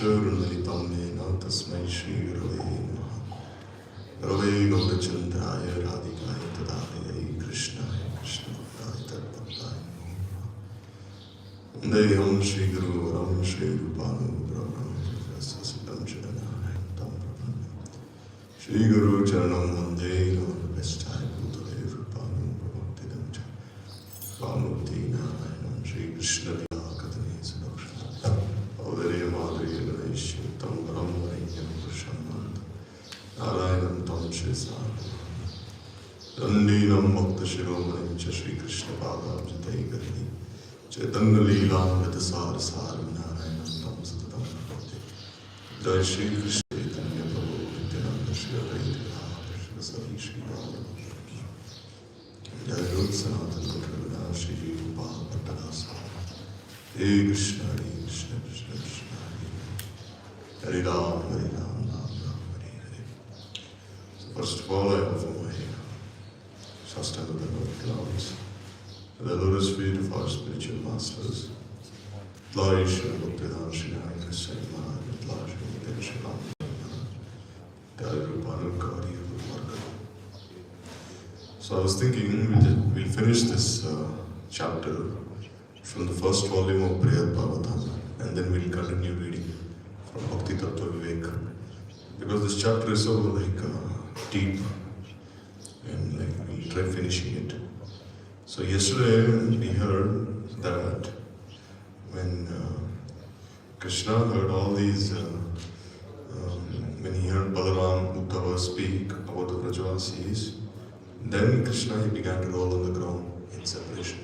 Acharunalitamena tasmai Shri Gurave Namaha. Gurave Gaurachandraya Radhikaya Tadadayai Krishnaya Krishna Bhaktaya Tadbhaktaya Namo. Vandeham Shri Guru Varam Shri Rupanu Brahman Sasitam Charanaya Tam Brahman. Shri Guru Charanam Vande Namo Vestai Bhutale Rupanu Bhaktivedanta. Vamukti Narayanam Shri Krishna Lila Katane Sadakshana. Audariya Madhuriya Ganeshi Tam Brahmarinyam Prashananda. Narayanam Tam Shesana. Dandinam Bhakta Shiromani Cha Shri Krishna Padam Jatei Gari. Chaitanya Leela Mritasar Saram Narayanam Tam Satatam Bhakti. Jai Shri Krishna Chaitanya Prabhu Nityananda Shri Advaita Krishna Sari Shri Radha. Jai Rup Sanatana Gauravada Shri Rupa Bhattadasa. Hare Krishna Krishna Krishna Hare Ram Hare Ram Ram Ram Hare Hare. So first of all, I offer my Shastanga Clouds to the lotus feet of our spiritual masters. Lord Shri Bhaktivedanta Shri Krishna Maharaj, Lord Shri Krishna Maharaj, Jai Rupanu Gauri Marga. So I was thinking we'll finish this chapter from the first volume of Brihad Bhagavatamrita, and then we'll continue reading from Bhakti Tattva Vivek, because this chapter is so deep, and we'll try finishing it. So yesterday we heard that when Krishna heard all these, when he heard Balaram Uddhava speak about the Vrajavasis, then Krishna he began to roll on the ground in separation.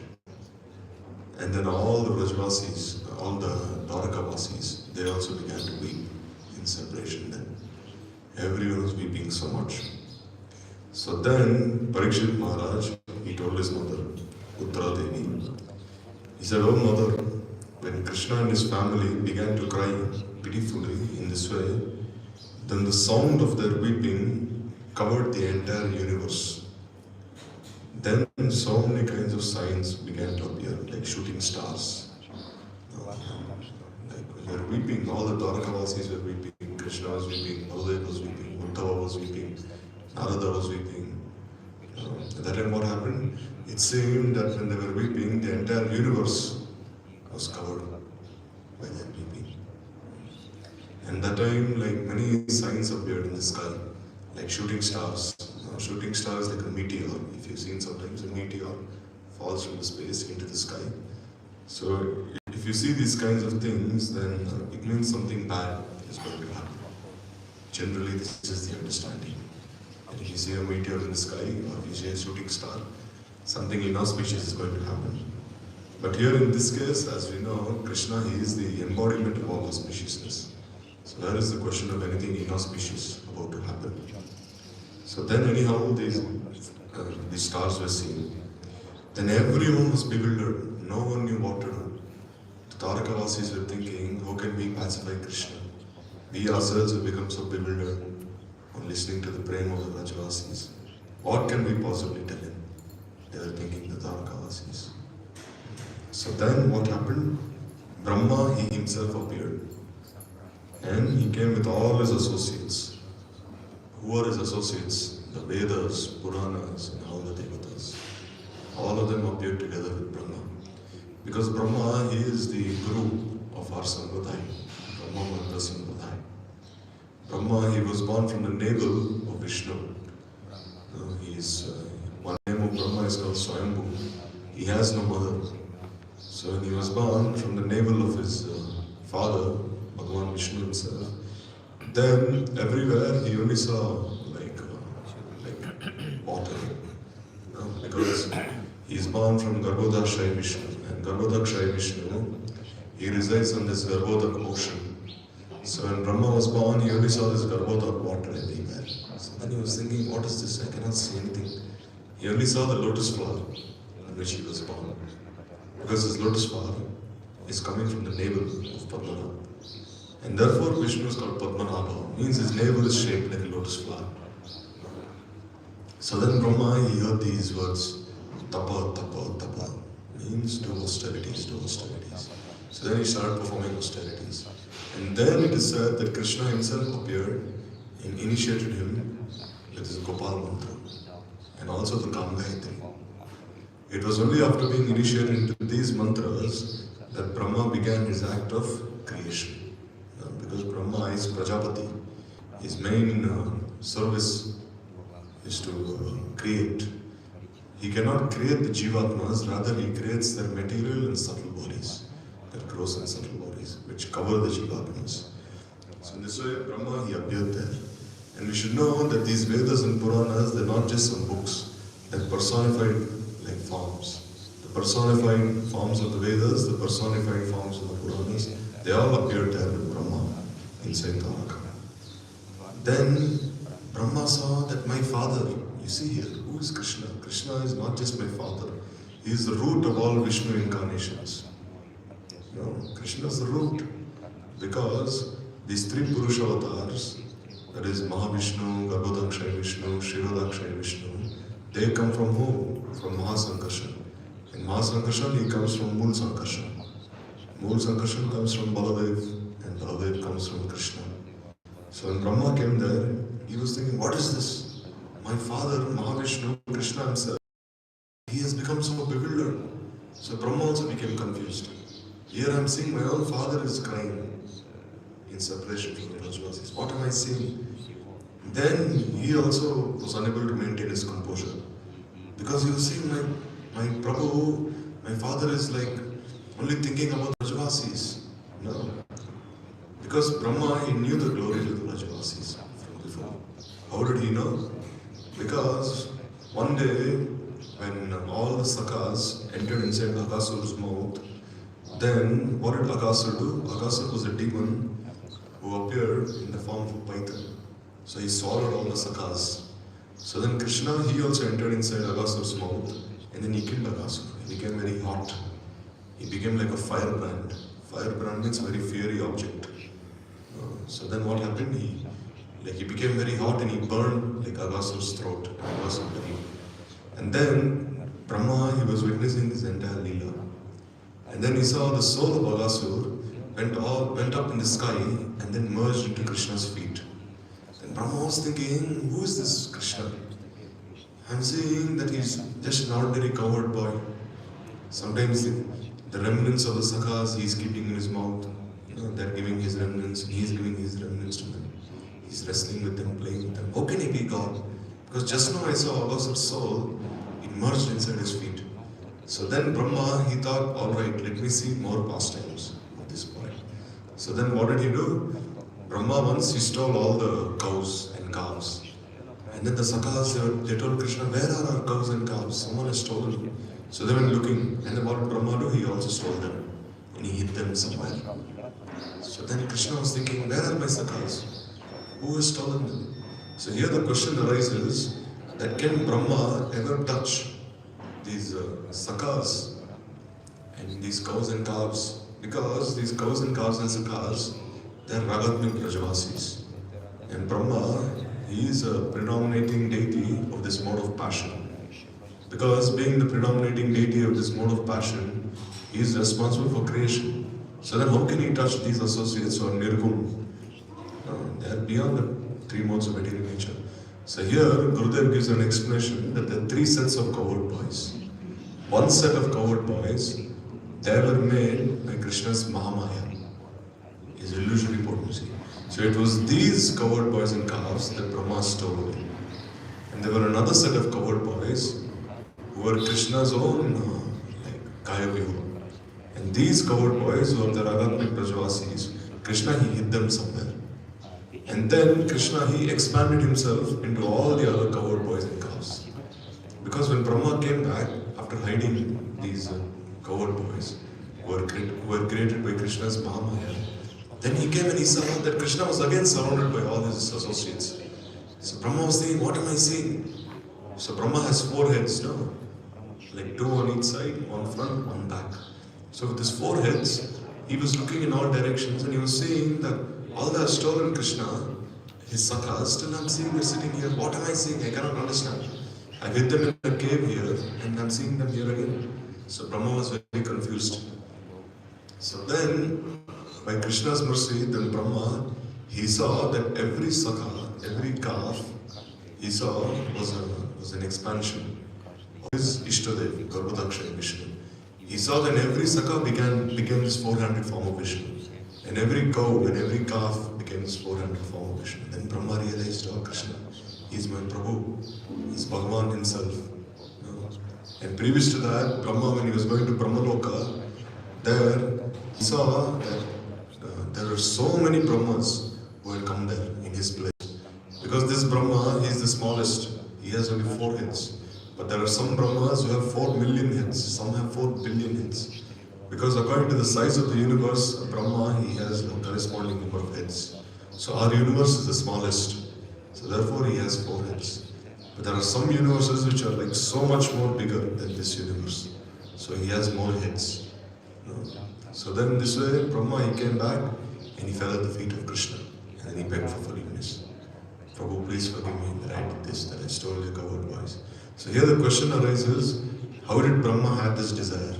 And then all the Vrajavasis, all the Dwarkavasis, they also began to weep in separation then. Everyone was weeping so much. So then Parikshit Maharaj, he told his mother, Uttara Devi, he said, "Oh mother, when Krishna and his family began to cry pitifully in this way, then the sound of their weeping covered the entire universe. Then so many kinds of signs began to appear, like shooting stars. Like when they were weeping, all the Dwarkavasis were weeping, Krishna was weeping, Baladev was weeping, Uddhava was weeping, Narada was weeping. At that time what happened? It seemed that when they were weeping, the entire universe was covered by their weeping. And that time, many signs appeared in the sky, like shooting stars. Shooting stars like a meteor. If you've seen sometimes a meteor falls from the space into the sky. So if you see these kinds of things, then it means something bad is going to happen. Generally, this is the understanding. And if you see a meteor in the sky, or if you see a shooting star, something inauspicious is going to happen. But here in this case, as we know, Krishna, he is the embodiment of all auspiciousness. So where is the question of anything inauspicious about to happen? So then anyhow, these stars were seen. Then everyone was bewildered. No one knew what to do. The Dwarkavasis were thinking, how can we pacify Krishna? We ourselves have become so bewildered on listening to the prema of the Vrajavasis. What can we possibly tell him? They were thinking, the Dwarkavasis. So then what happened? Brahma, he himself appeared. And he came with all his associates. Who are his associates? The Vedas, Puranas, and all the Devatas. All of them appeared together with Brahma. Because Brahma, he is the Guru of our Sampradaya, Brahma Mantra Sampradaya. Brahma, he was born from the navel of Vishnu. One name of Brahma is called Swayambhu. He has no mother. So when he was born from the navel of his father, Bhagavan Vishnu himself, then everywhere he only saw water, because he is born from Garbhodakshay Vishnu, and Garbhodakshay Vishnu, he resides on this Garbhodak ocean. So when Brahma was born, he only saw this Garbhodak water everywhere. So then he was thinking, what is this? I cannot see anything. He only saw the lotus flower on which he was born, because this lotus flower is coming from the navel of Padmanabha. And therefore Vishnu is called Padmanabha, means his navel is shaped like a lotus flower. So then Brahma, he heard these words, Tapa, Tapa, Tapa, means do austerities, do austerities. So then he started performing austerities. And then it is said that Krishna himself appeared and initiated him with his Gopal mantra and also the Kamgayatri. It was only after being initiated into these mantras that Brahma began his act of creation. Because Brahma is Prajapati, his main service is to create. He cannot create the Jivatmas, rather he creates their material and subtle bodies, their gross and subtle bodies, which cover the Jivatmas. So in this way, Brahma, he appeared there. And we should know that these Vedas and Puranas, they're not just some books, they're personified like forms. The personified forms of the Vedas, the personified forms of the Puranas, they all appeared there with Brahma inside Dwarka. Then Brahma saw that my father, you see here, who is Krishna? Krishna is not just my father. He is the root of all Vishnu incarnations. No, Krishna is the root. Because these three Purusha avatars, that is Mahavishnu, Garbhodakshaya Vishnu, Shirodakshaya Vishnu, they come from whom? From Mahasankarshan. In Mahasankarshan, he comes from Mool Sankarshan. Mool Sankarshan comes from Baladev, and Baladev comes from Krishna. So when Brahma came there, he was thinking, what is this? My father, Mahavishnu, Krishna himself, he has become so bewildered. So Brahma also became confused. Here I am seeing my own father is crying in separation from the Rajvasis. What am I seeing? Then he also was unable to maintain his composure. Because he was seeing my Prabhu, my father is like only thinking about Rajvasis. No. Because Brahma, he knew the glory of the Rajvasis from before. How did he know? Because one day, when all the Sakhas entered inside Akasur's mouth, then what did Akasur do? Akasur was a demon who appeared in the form of a python. So he swallowed all the Sakhas. So then Krishna, he also entered inside Akasur's mouth, and then he killed Akasur. He became very hot. He became like a firebrand. Firebrand means a very fiery object. So then what happened? He became very hot and he burned like Agasur's throat. And then Brahma, he was witnessing this entire Leela. And then he saw the soul of Agasur went up in the sky and then merged into Krishna's feet. Then Brahma was thinking, who is this Krishna? I'm seeing that he's just an ordinary cowherd boy. Sometimes the remnants of the Sakhas he's keeping in his mouth. They're giving his remnants, and he's giving his remnants to them. He's wrestling with them, playing with them. How can he be God? Because just now I saw Agasur's soul, it merged inside his feet. So then Brahma, he thought, alright, let me see more pastimes of this boy. So then what did he do? Brahma once, he stole all the cows and calves. And then the Sakhas, they told Krishna, where are our cows and calves? Someone has stolen. So they went looking. And then what did Brahma do? He also stole them. And he hid them somewhere. So then Krishna was thinking, where are my Sakhas? Who has stolen them? So here the question arises, that can Brahma ever touch these Sakhas and these cows and calves? Because these cows and calves and Sakhas, they are Ragatmik Rajavasis. And Brahma, he is a predominating deity of this mode of passion. Because being the predominating deity of this mode of passion, he is responsible for creation. So then how can he touch these associates who are Nirgun? They are beyond the three modes of material nature. So here, Gurudev gives an explanation that there are three sets of cowherd boys. One set of cowherd boys, they were made by Krishna's Mahamaya, his illusory potency. So it was these cowherd boys and calves that Brahma stole away. And there were another set of cowherd boys who were Krishna's own Kaya Vihu. And these cowherd boys who are the Ragatmik Prajavasis, Krishna, he hid them somewhere. And then Krishna, he expanded himself into all the other cowherd boys and calves. Because when Brahma came back, after hiding these cowherd boys, who were created by Krishna's Mahamaya, then he came and he saw that Krishna was again surrounded by all his associates. So Brahma was thinking, what am I seeing? So Brahma has four heads now, like two on each side, one front, one back. So with his four heads, he was looking in all directions and he was seeing that all the stolen Krishna, his Sakhas, still I'm seeing they're sitting here. What am I seeing? I cannot understand. I hid them in a cave here and I'm seeing them here again. So Brahma was very confused. So then, by Krishna's mercy, then Brahma, he saw that every sakha, every calf, he saw was an expansion of his Ishtadev, Garbhodaksha Vishnu. He saw that every sakha became this four-handed form of Vishnu. And every cow and every calf became this four-handed form of Vishnu. Then Brahma realized, oh Krishna, he is my Prabhu, he is Bhagavan himself. And previous to that, Brahma, when he was going to Brahmaloka, there he saw that there are so many Brahmas who had come there in his place. Because this Brahma, he is the smallest, he has only 4 heads. But there are some Brahmas who have 4 million heads, some have 4 billion heads. Because according to the size of the universe, Brahma, he has a corresponding number of heads. So our universe is the smallest. So therefore he has 4 heads. But there are some universes which are like so much more bigger than this universe. So he has more heads. So then this way, Brahma, he came back and he fell at the feet of Krishna. And then he begged for forgiveness. Prabhu, please forgive me that I did this, that I stole your coward voice. So here the question arises, how did Brahma have this desire?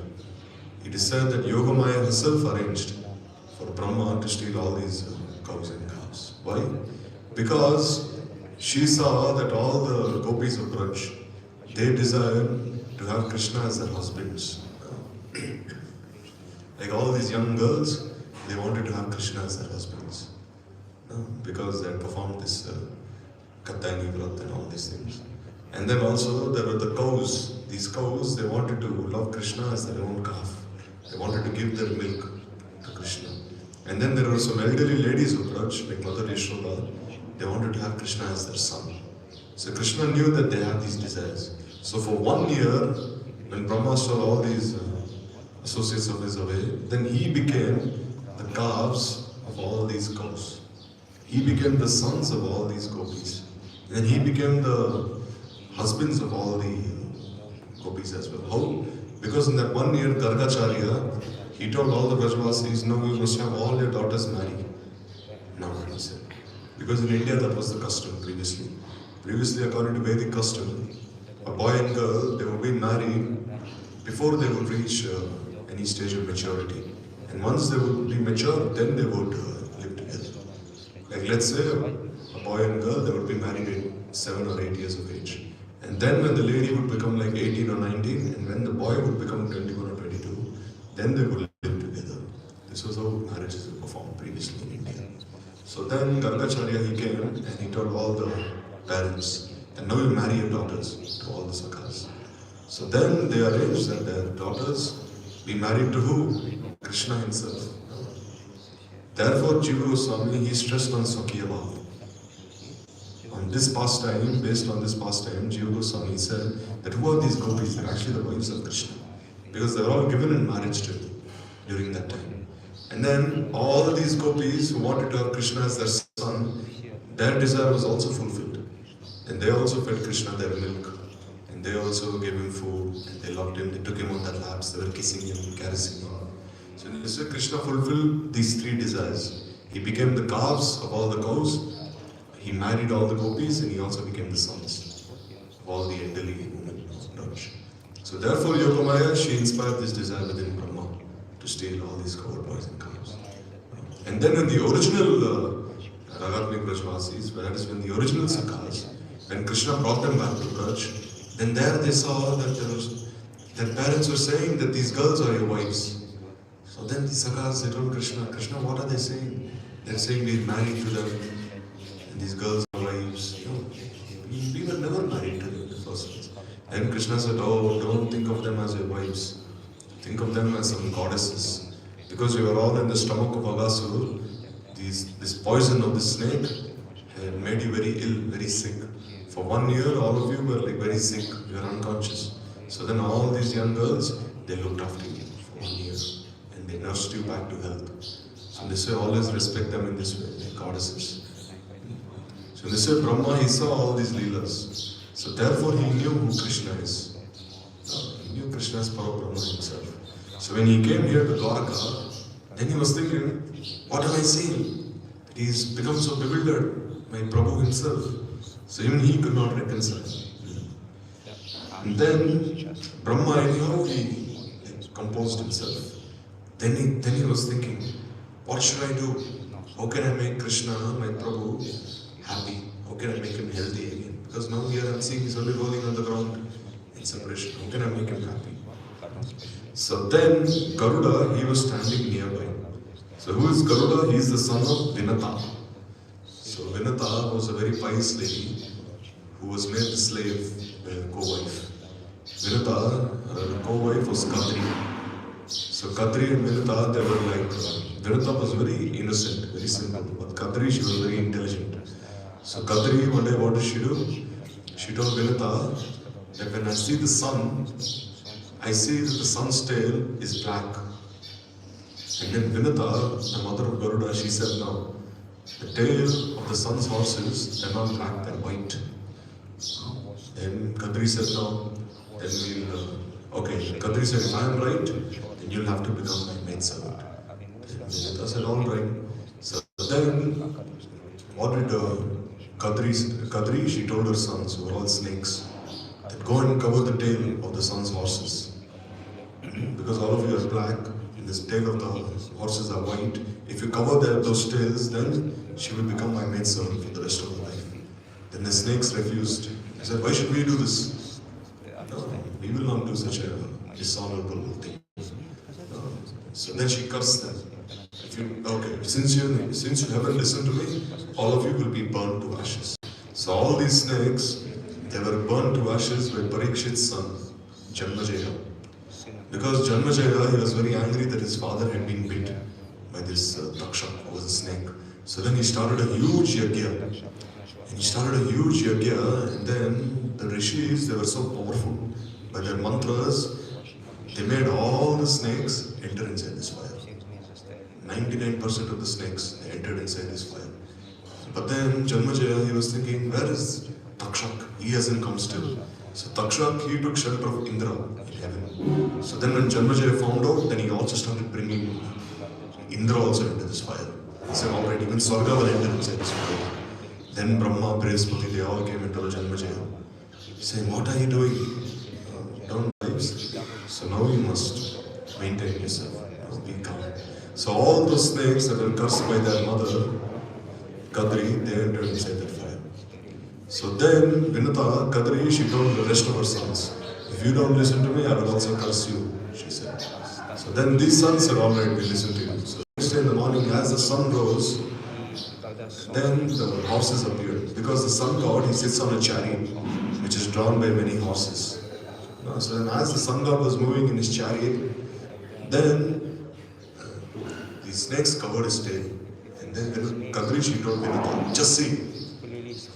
It is said that Yogamaya herself arranged for Brahma to steal all these cows and calves. Why? Because she saw that all the gopis of Braj, they desired to have Krishna as their husbands. Like all these young girls, they wanted to have Krishna as their husbands. Because they had performed this Kattani Vrat and all these things. And then also there were the cows. These cows, they wanted to love Krishna as their own calf. They wanted to give their milk to Krishna. And then there were some elderly ladies of Braj, like Mother Yashoda, they wanted to have Krishna as their son. So Krishna knew that they had these desires. So for 1 year, when Brahma stole all these associates of his away, then he became the calves of all these cows. He became the sons of all these gopis. And then he became the husbands of all the gopis as well. How? Because in that 1 year, Gargacharya, he told all the Brajvasis, no, you must have all your daughters married. No, he said. Because in India, that was the custom previously. Previously, according to Vedic custom, a boy and girl, they would be married before they would reach any stage of maturity. And once they would be mature, then they would live together. Like let's say a boy and girl, they would be married at 7 or 8 years of age. And then when the lady would become like 18 or 19, and when the boy would become 21 or 22, then they would live together. This was how marriages were performed previously in India. So then Gargacharya, he came and he told all the parents that now you marry your daughters to all the sakhas. So then they arranged that their daughters be married to who? Krishna himself. Therefore Jiva Goswami, he stressed on Sakya Bhava. On this pastime, based on this pastime, Jiva Goswami said that who are these gopis? They're actually the wives of Krishna. Because they're all given in marriage to him during that time. And then all these gopis who wanted to have Krishna as their son, their desire was also fulfilled. And they also fed Krishna their milk. And they also gave him food. And they loved him. They took him on their laps. They were kissing him, caressing him. So this way Krishna fulfilled these 3 desires. He became the calves of all the cows. He married all the gopis. And he also became the sons of all the elderly women of Braj. So therefore Yogamaya, she inspired this desire within Brahma to steal all these cow boys and calves. And then in the original Ragatmik Brajvasis, that is when the original Sakhas, when Krishna brought them back to Braj, then there they saw that their parents were saying that these girls are your wives. So then the Sakhas, they told Krishna, Krishna, what are they saying? They're saying we're married to them, and these girls are wives. No, we were never married to them in the first place. Then Krishna said, oh, don't think of them as your wives. Think of them as some goddesses. Because we were all in the stomach of Aghasur, this poison of the snake had made you very ill, very sick. For 1 year, all of you were like very sick, you were unconscious. So then all these young girls, they looked after you for 1 year. And they nursed you back to health. So this way, always respect them in this way, like goddesses. So this way, Brahma, he saw all these leelas. So therefore, he knew who Krishna is. He knew Krishna is Parabrahma himself. So when he came here to Dwarka, then he was thinking, what have I seen? He's become so bewildered, my Prabhu himself. So even he could not reconcile. And then Brahma, anyhow, he composed himself. Then he was thinking, what should I do? How can I make Krishna, my Prabhu, happy? How can I make him healthy again? Because now here I'm seeing he's only rolling on the ground in separation. How can I make him happy? So then Garuda, he was standing nearby. So who is Garuda? He is the son of Vinata. So Vinata was a very pious lady who was made the slave by her co-wife. Vinata, her co-wife was Kadri. So Kadri and Vinata, they were like, Vinata was very innocent, very simple. But Kadri, she was very intelligent. So Kadri, one day what did she do? She told Vinata that when I see the sun, I see that the sun's tail is black. And then Vinata, the mother of Garuda, she said, no, the tail of the sun's horses, they're not black, they're white. Then Kadri said, no, then we'll, okay. Kadri said, if I am right, then you'll have to become my maidservant. Vinata said, all right. So then, what did Kadri, she told her sons, who were all snakes, that go and cover the tail of the sun's horses. Because all of you are black, and the tail of the horses are white. If you cover those tails, then she will become my maidservant for the rest of her life. Then the snakes refused. They said, why should we do this? No, we will not do such a dishonorable thing. So then she cursed them. Since you haven't listened to me, all of you will be burned to ashes. So all these snakes, they were burned to ashes by Parikshit's son, Janmajaya. Because Janmajaya, he was very angry that his father had been bit by this Takshak, who was a snake. So then he started a huge yajna. And he started a huge yajna, and then the rishis, they were so powerful. By their mantras, they made all the snakes enter inside this fire. 99% of the snakes, they entered inside this fire. But then Janmajaya, he was thinking, where is Takshak? He hasn't come still. So Takshak, he took shelter of Indra in heaven. So then when Janmajaya found out, then he also started bringing Indra also into this fire. He said, alright, even Swarga will enter inside this fire. Then Brahma, Brihaspati, they all came into Janmajaya, saying, what are you doing? Down lives. So now you must maintain yourself. Be calm. So all those snakes that were cursed by their mother, Kadri, they entered inside that fire. So then Vinata, Kadri, she told the rest of her sons, if you don't listen to me, I will also curse you, she said. So then these sons said, all right, we listen to you. So next day in the morning, as the sun rose, then the horses appeared. Because the sun god, he sits on a chariot, which is drawn by many horses. So then as the sun god was moving in his chariot, then the snakes covered his tail. And then Kadri, she told Vinata, just see,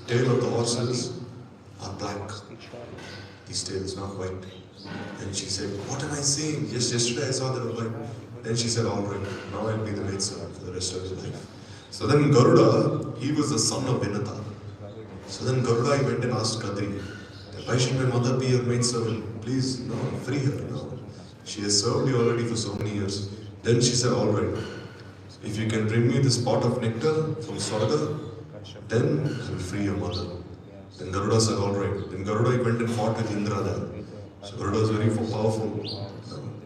tail of the horses are black. These tails, not white. And she said, what am I seeing? Yes, yesterday I saw they were white. Then she said, all right, now I'll be the maidservant for the rest of his life. So then Garuda, he was the son of Vinata. So then Garuda, he went and asked Kadri, why should my mother be your maidservant? Please, no, free her. No. She has served you already for so many years. Then she said, all right, if you can bring me this pot of nectar from Swarga, then I will free your mother. Then Garuda said, all right. Then Garuda went and fought with Indra there. So Garuda was very powerful.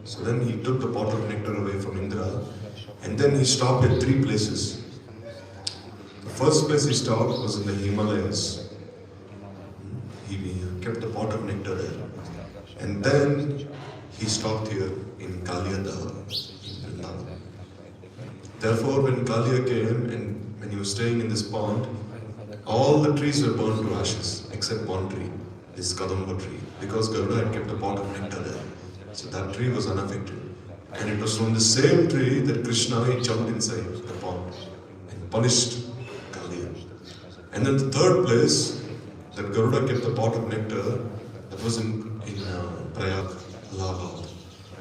So then he took the pot of nectar away from Indra, and then he stopped at 3 places. The first place he stopped was in the Himalayas. He kept the pot of nectar there. And then he stopped here in Kaliyadaha. Therefore, when Kaliya came and when he was staying in this pond, all the trees were burned to ashes except one tree, this Kadamba tree, because Garuda had kept a pot of nectar there. So that tree was unaffected. And it was from the same tree that Krishna, he jumped inside the pond and punished Kaliya. And then the third place that Garuda kept the pot of nectar, that was in Prayag, Allahabad.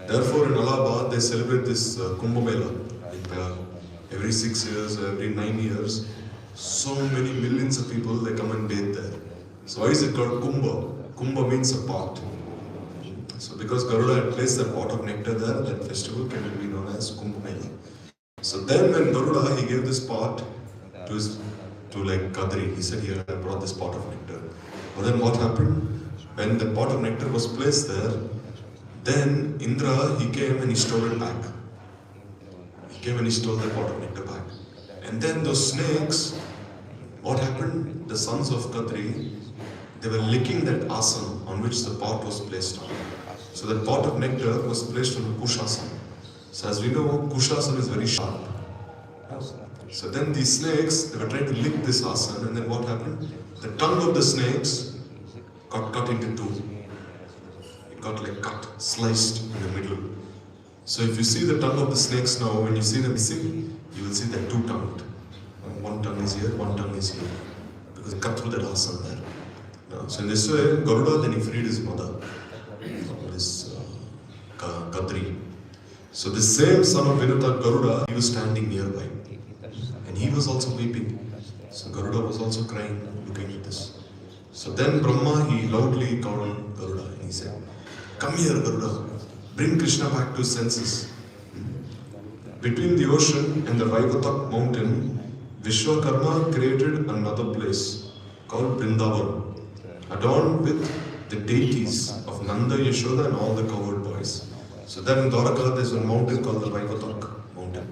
Therefore, in Allahabad, they celebrate this Kumbh Mela in Prayag. Every 6 years, every 9 years, so many millions of people, they come and bathe there. So why is it called Kumbha? Kumbha means a pot. So because Garuda had placed that pot of nectar there, that festival can be known as Kumbh Mela. So then when Garuda, he gave this pot to like Kadri, he said, here, I brought this pot of nectar. But then what happened? When the pot of nectar was placed there, then Indra, he came and he stole it back. He came and he stole the pot of nectar back. And then those snakes, what happened? The sons of Kadri, they were licking that asana on which the pot was placed on. So that pot of nectar was placed on a kushasana. So as we know, kushasana is very sharp. So then these snakes, they were trying to lick this asana, and then what happened? The tongue of the snakes got cut into two. It got like cut, sliced in the middle. So if you see the tongue of the snakes now, when you see them sing, you will see that two-tongued. One tongue is here, one tongue is here. Because it cut through that asana there. So in this way, Garuda, then he freed his mother from this Kadri. So the same son of Vinata, Garuda, he was standing nearby. And he was also weeping. So Garuda was also crying, looking at this. So then Brahma, he loudly called Garuda and he said, "Come here, Garuda, bring Krishna back to his senses." Between the ocean and the Raivatak mountain, Vishwakarma created another place called Vrindavan, adorned with the deities of Nanda, Yashoda and all the cowherd boys. So then in Dwaraka there's a mountain called the Raivatak mountain.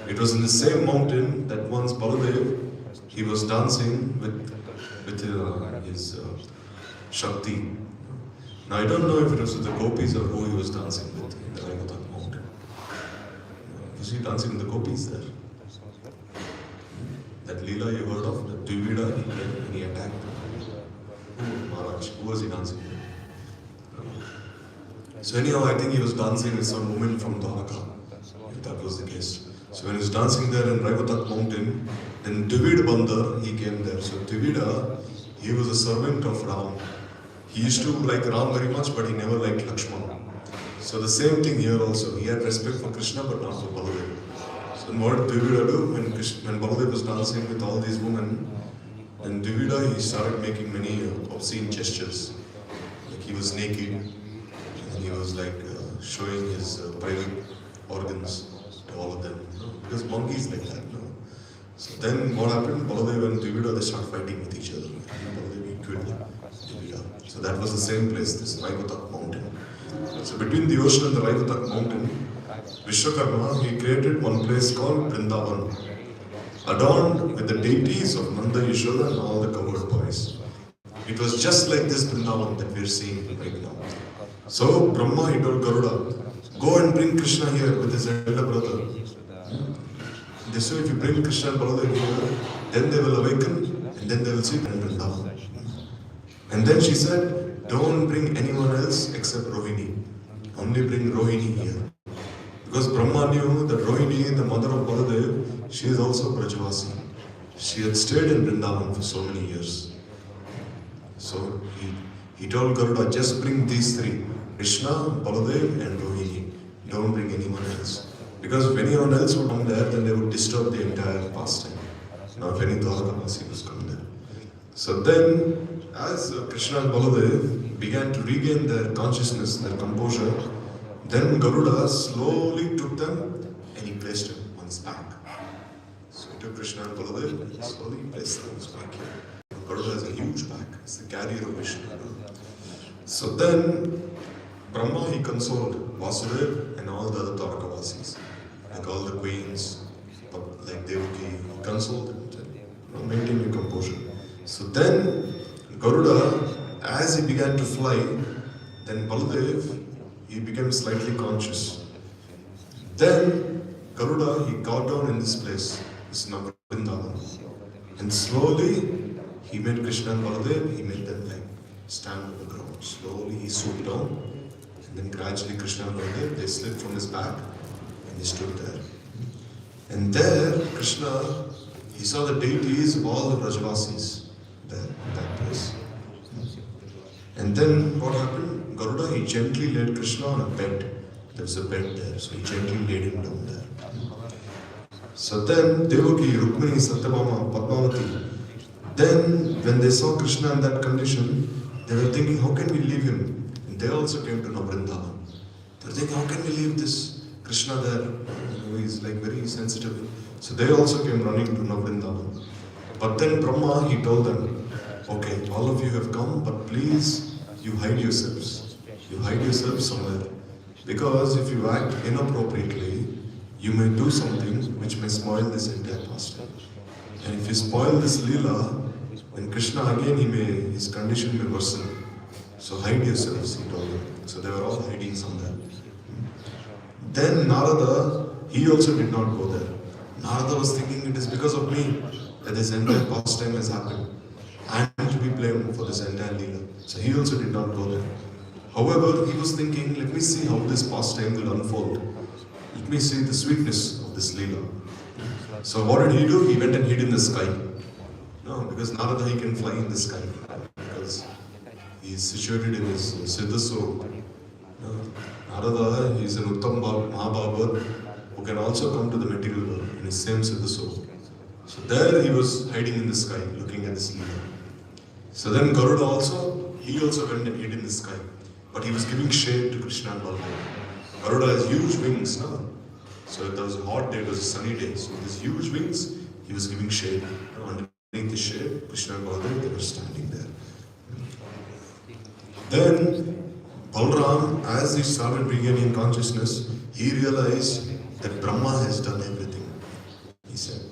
It was in the same mountain that once Baladev, he was dancing with his Shakti. Now I don't know if it was with the gopis or who he was dancing with in the Raivatak mountain. Was he dancing with the gopis there? That Leela you heard of, the Dvivida, when he attacked Maharaj, who was he dancing with? So anyhow, I think he was dancing with some woman from Dwaraka, if that was the case. So when he was dancing there in Raivatak mountain, then Dvivida Bandar, he came there. So Dvivida, he was a servant of Ram. He used to like Ram very much, but he never liked Lakshmana. So the same thing here also. He had respect for Krishna, but not for Baladev. So what did Dvivida do? When Baladev was dancing with all these women, then Dvivida, he started making many obscene gestures. Like he was naked, and he was like showing his private organs to all of them. Because monkeys like that. So then what happened? Baladev and Dvivida, they start fighting with each other. Baladev, he killed Dvivida. So that was the same place, this Raivatak mountain. So between the ocean and the Raivatak mountain, Vishwakarma, he created one place called Vrindavan, adorned with the deities of Nanda, Yashoda and all the cowherd boys. It was just like this Vrindavan that we are seeing right now. So Brahma, he told Garuda, go and bring Krishna here with his elder brother. So if you bring Krishna and Baladev here, then they will awaken and then they will see Vrindavan. And then she said, don't bring anyone else except Rohini. Only bring Rohini here. Because Brahma knew that Rohini, the mother of Baladev, she is also Brajavasi. She had stayed in Vrindavan for so many years. So he told Garuda, just bring these three, Krishna, Baladev and Rohini. Don't bring anyone else. Because if anyone else would come there, then they would disturb the entire pastime. Now if any Dwarkamasi was come there. So then, as Krishna and Baladev began to regain their consciousness, their composure, then Garuda slowly took them and he placed them on his back. So he took Krishna and Baladev and slowly placed them on his back here. Garuda has a huge back, it's the carrier of Vishnu. So then Brahma, he consoled Vasudeva and all the other Dwarkavasis, like all the queens, like Devaki, he consoled them to maintain your composure. So then Garuda, as he began to fly, then Baladev, he became slightly conscious. Then Garuda, he got down in this place, this Vrindavan, and slowly he made Krishna and Baladev, he made them like stand on the ground. Slowly he swooped down, and then gradually Krishna and Baladev, they slipped from his back and they stood there. And there Krishna, he saw the deities of all the Brajavasis there in that place. And then what happened? Garuda, he gently laid Krishna on a bed. There was a bed there, so he gently laid him down there. So then Devaki, Rukmini, Satyabhama, Padmavati, then when they saw Krishna in that condition, they were thinking, how can we leave him? And they also came to Vrindavan. They were thinking, how can we leave this Krishna there? He's like very sensitive. So they also came running to Vrindavan. But then Brahma, he told them, okay, all of you have come, but please, you hide yourselves. You hide yourselves somewhere. Because if you act inappropriately, you may do something which may spoil this entire pastime. And if you spoil this Leela, then Krishna again, his condition may worsen. So hide yourselves, he told them. So they were all hiding somewhere. Then Narada, he also did not go there. Narada was thinking, it is because of me that this entire pastime has happened. I am to be blamed for this entire Leela. So he also did not go there. However, he was thinking, let me see how this pastime will unfold. Let me see the sweetness of this Leela. So what did he do? He went and hid in the sky. No, because Narada, he can fly in the sky. Because he is situated in his Siddhaso. Narada, he is an Uttam Mahabhavat who can also come to the material world in his same Siddhaso. So there he was hiding in the sky, looking at this Leela. So then Garuda also, he also went and hid in the sky. But he was giving shade to Krishna and Balaram. Garuda has huge wings, no? So it was a hot day, it was a sunny day. So with his huge wings, he was giving shade. Underneath the shade, Krishna and Balaram, they were standing there. Then Balaram, as he started regaining consciousness, he realized that Brahma has done everything, he said.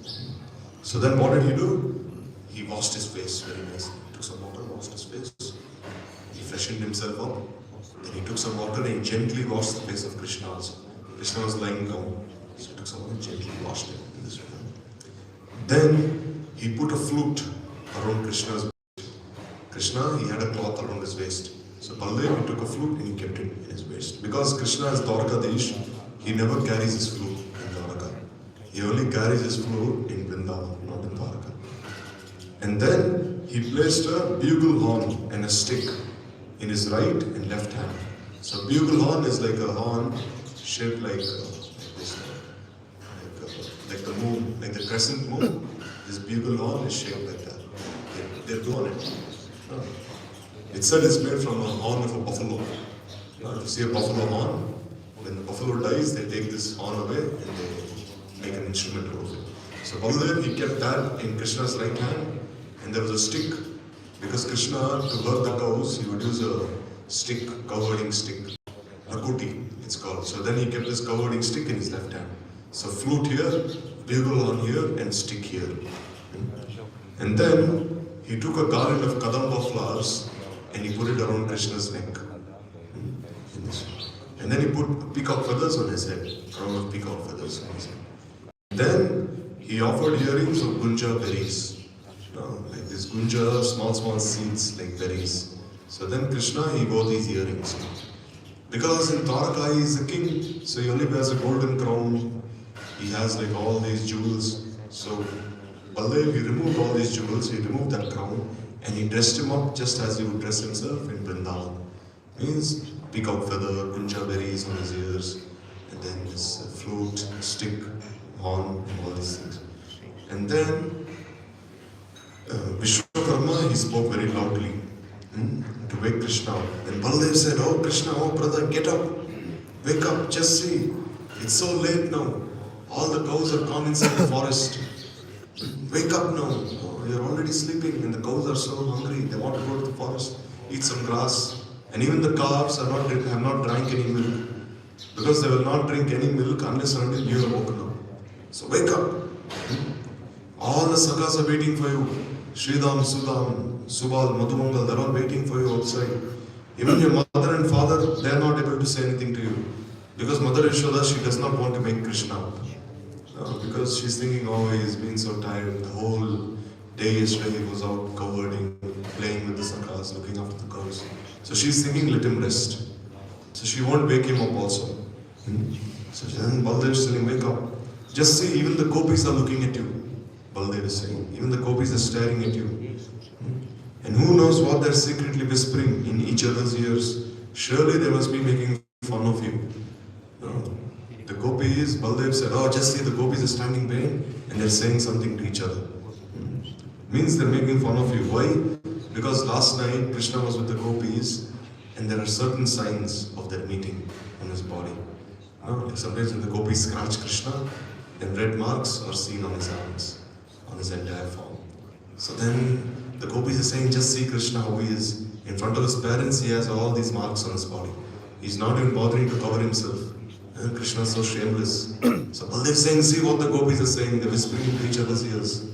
So then what did he do? He washed his face very nicely. He took some water, washed his face. He freshened himself up. Then he took some water and he gently washed the face of Krishna also. Krishna was lying down. So he took some water and gently washed it in this way. Then he put a flute around Krishna's waist. Krishna, he had a cloth around his waist. So Baladev, he took a flute and he kept it in his waist. Because Krishna is Dwarkadish, he never carries his flute in Dwarka. He only carries his flute in Vrindavan, not in Dwarka. And then he placed a bugle horn and a stick in his right and left hand. So bugle horn is like a horn shaped like this, like the moon, like the crescent moon. This bugle horn is shaped like that. They're doing it. Itself is made from a horn of a buffalo. If you see a buffalo horn, when the buffalo dies, they take this horn away and they make an instrument out of it. So Baladev, he kept that in Krishna's right hand, and there was a stick. Because Krishna, to herd the cows, he would use a stick, cow herding stick. Rakuti, it's called. So then he kept this cow herding stick in his left hand. So flute here, bugle horn here, and stick here. And then he took a garland of kadamba flowers and he put it around Krishna's neck. And then he put peacock feathers on his head, crown of peacock feathers on his head. Then he offered earrings of gunja berries. Like this gunja, small seeds like berries. So then Krishna, he wore these earrings. Because in Dwarka he is a king, so he only wears a golden crown. He has like all these jewels. So Baladev, he removed all these jewels, he removed that crown, and he dressed him up just as he would dress himself in Vrindavan. Means peacock feather, gunja berries on his ears, and then this flute, stick, horn, all these things. And then Vishwakarma, he spoke very loudly to wake Krishna up. Then Baladev said, "Oh Krishna, oh brother, get up, wake up, just see, it's so late now. All the cows have gone inside the forest. Wake up now. Oh, you're already sleeping and the cows are so hungry. They want to go to the forest, eat some grass. And even the calves have not drank any milk. Because they will not drink any milk unless and until you are woken up. So wake up. All the sakhas are waiting for you. Sridham, Sudham, Subal, Madhumangal, they're all waiting for you outside. Even your mother and father, they are not able to say anything to you. Because Mother Yashoda, she does not want to make Krishna up. Because she's thinking, oh, he's been so tired. The whole day yesterday he was out cow herding, playing with the sakhas, looking after the cows. So she's thinking, let him rest. So she won't wake him up also. So then Baladev is saying, wake up. Just see, even the gopis are looking at you. Baladev is saying, even the gopis are staring at you. And who knows what they're secretly whispering in each other's ears. Surely they must be making fun of you. The gopis, Baladev said, oh, just see, the gopis are standing behind and they're saying something to each other. Means they're making fun of you. Why? Because last night Krishna was with the gopis and there are certain signs of that meeting on his body. Like sometimes when the gopis scratch Krishna, then red marks are seen on his arms, on his entire form. So then the gopis are saying, just see Krishna how he is. In front of his parents, he has all these marks on his body. He's not even bothering to cover himself. And Krishna is so shameless. So Baldev is saying, see what the gopis are saying, they're whispering into each other's ears.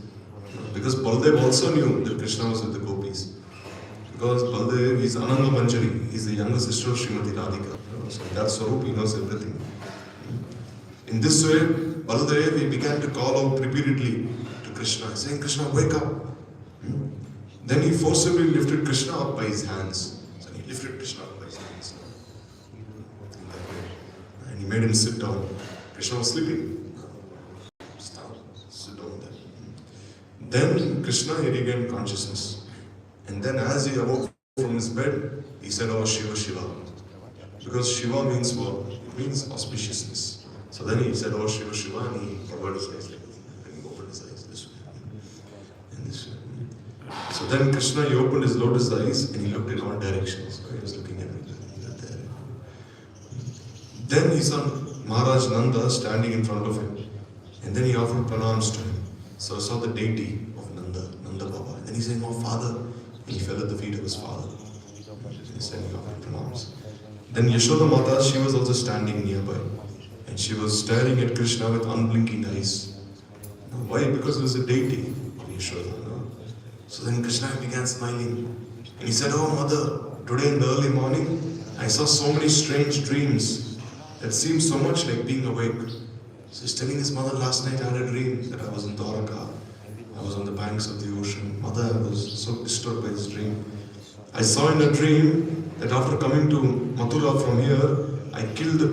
Because Baldev also knew that Krishna was with the gopis. Because Baldev is Ananga Manjari, he's the younger sister of Srimati Radhika. So in that Swarup, he knows everything. In this way, Baldev, he began to call out repeatedly to Krishna, saying, Krishna, wake up. Then he forcibly lifted Krishna up by his hands. So he lifted Krishna up by his hands. And he made him sit down. Krishna was sleeping. Sit down there. Then Krishna, he regained consciousness. And then as he awoke from his bed, he said, oh Shiva, Shiva. Because Shiva means what? It means auspiciousness. So then he said, oh Shiva, Shiva, and he covered his eyes like this. And he opened his eyes this way. And this way. So then Krishna, he opened his lotus eyes and he looked in all directions. So he was looking everywhere. There. Then he saw Maharaj Nanda standing in front of him. And then he offered pranams to him. So I saw the deity of Nanda Baba. And then he said, oh Father. And he fell at the feet of his father. He said he offered pranams. Then Yashoda Mata, she was also standing nearby. And she was staring at Krishna with unblinking eyes. Why? Because it was a deity of Yashoda. So then Krishna began smiling. And he said, oh mother, today in the early morning, I saw so many strange dreams that seemed so much like being awake. So he's telling his mother, last night I had a dream that I was in Dwaraka. I was on the banks of the ocean. Mother, I was so disturbed by this dream. I saw in a dream that after coming to Mathura from here, I killed the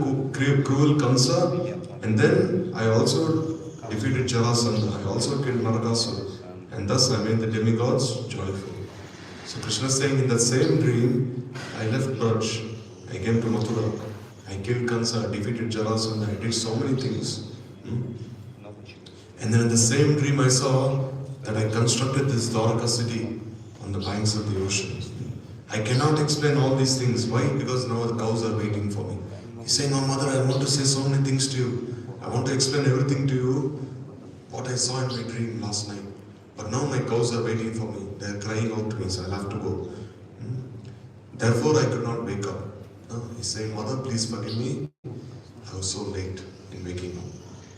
cruel Kansa, and then I also defeated Jarasandha. I also killed Narakasura. And thus I made the demigods joyful. So Krishna is saying, in that same dream, I left Braj, I came to Mathura, I killed Kansa, I defeated Jarasandha, I did so many things. And then in the same dream I saw that I constructed this Dwaraka city on the banks of the ocean. I cannot explain all these things. Why? Because now the cows are waiting for me. He's saying, oh mother, I want to say so many things to you. I want to explain everything to you, what I saw in my dream last night. But now my cows are waiting for me. They are crying out to me, so I'll have to go. Therefore, I could not wake up. He's saying, mother, please forgive me. I was so late in waking up.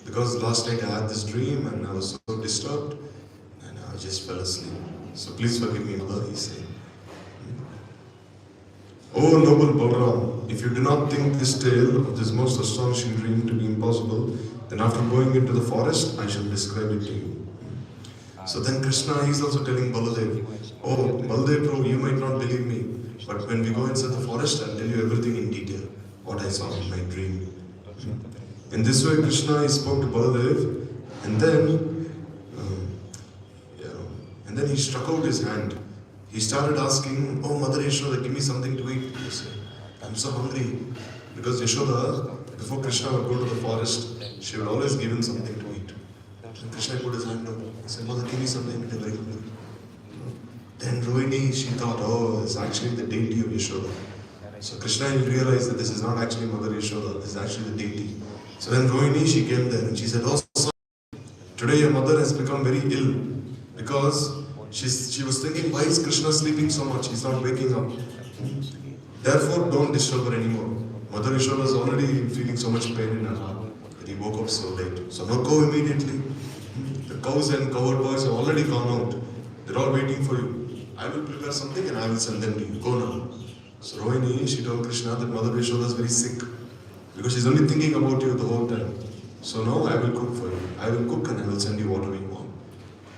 Because last night I had this dream and I was so disturbed and I just fell asleep. So please forgive me, mother, he's saying. Oh noble Balaram, if you do not think this tale of this most astonishing dream to be impossible, then after going into the forest, I shall describe it to you. So then Krishna is also telling Baladev, oh Baladev Prabhu, you might not believe me, but when we go inside the forest, I'll tell you everything in detail, what I saw in my dream. In this way, Krishna he spoke to Baladev, and then he struck out his hand. He started asking, oh Mother Yashoda, give me something to eat. He said, I'm so hungry. Because Yashoda, before Krishna would go to the forest, she would always give him something to eat. And Krishna put his hand up. He said, Mother, give me something. I'm very hungry. Then Rohini, she thought, oh, it's actually the deity of Yashoda. So Krishna realized that this is not actually Mother Yashoda, this is actually the deity. So then Rohini, she came there and she said, oh son, today your mother has become very ill because she was thinking, why is Krishna sleeping so much? He's not waking up. Therefore, don't disturb her anymore. Mother Yashoda is already feeling so much pain in her heart that he woke up so late. So now go immediately. The cows and cowherd boys have already gone out. They're all waiting for you. I will prepare something and I will send them to you. Go now. So Rohini, she told Krishna that Mother Yashoda is very sick because she's only thinking about you the whole time. So now I will cook for you. I will cook and I will send you whatever you want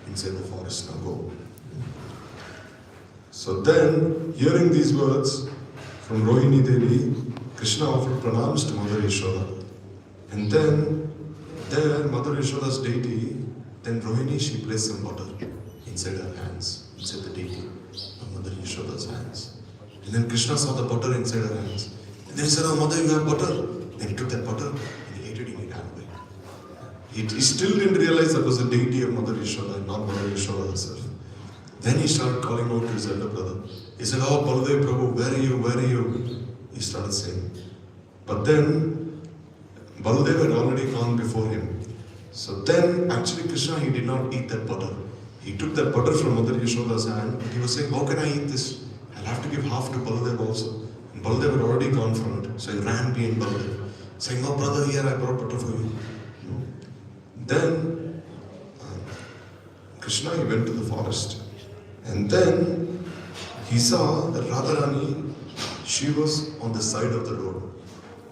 inside the forest. Now go. So then, hearing these words from Rohini Devi, Krishna offered pranams to Mother Yashoda. And then, there, Mother Yashoda's deity, then Rohini, she placed some butter inside her hands, inside the deity of Mother Yashoda's hands. And then Krishna saw the butter inside her hands. And then he said, oh Mother, you have butter. Then he took that butter and he ate it in his hand. He still didn't realize that was the deity of Mother Yashoda and not Mother Yashoda herself. Then he started calling out to his elder brother. He said, oh Baladev Prabhu, where are you, where are you? He started saying. But then, Baladev had already gone before him. So then, actually Krishna, he did not eat that butter. He took that butter from Mother Yashoda's hand, but he was saying, how can I eat this? I'll have to give half to Baladev also. And Baladev had already gone from it. So he ran behind Baladev. saying, oh brother, here I brought butter for you. Then Krishna, he went to the forest. And then he saw that Radharani, she was on the side of the road.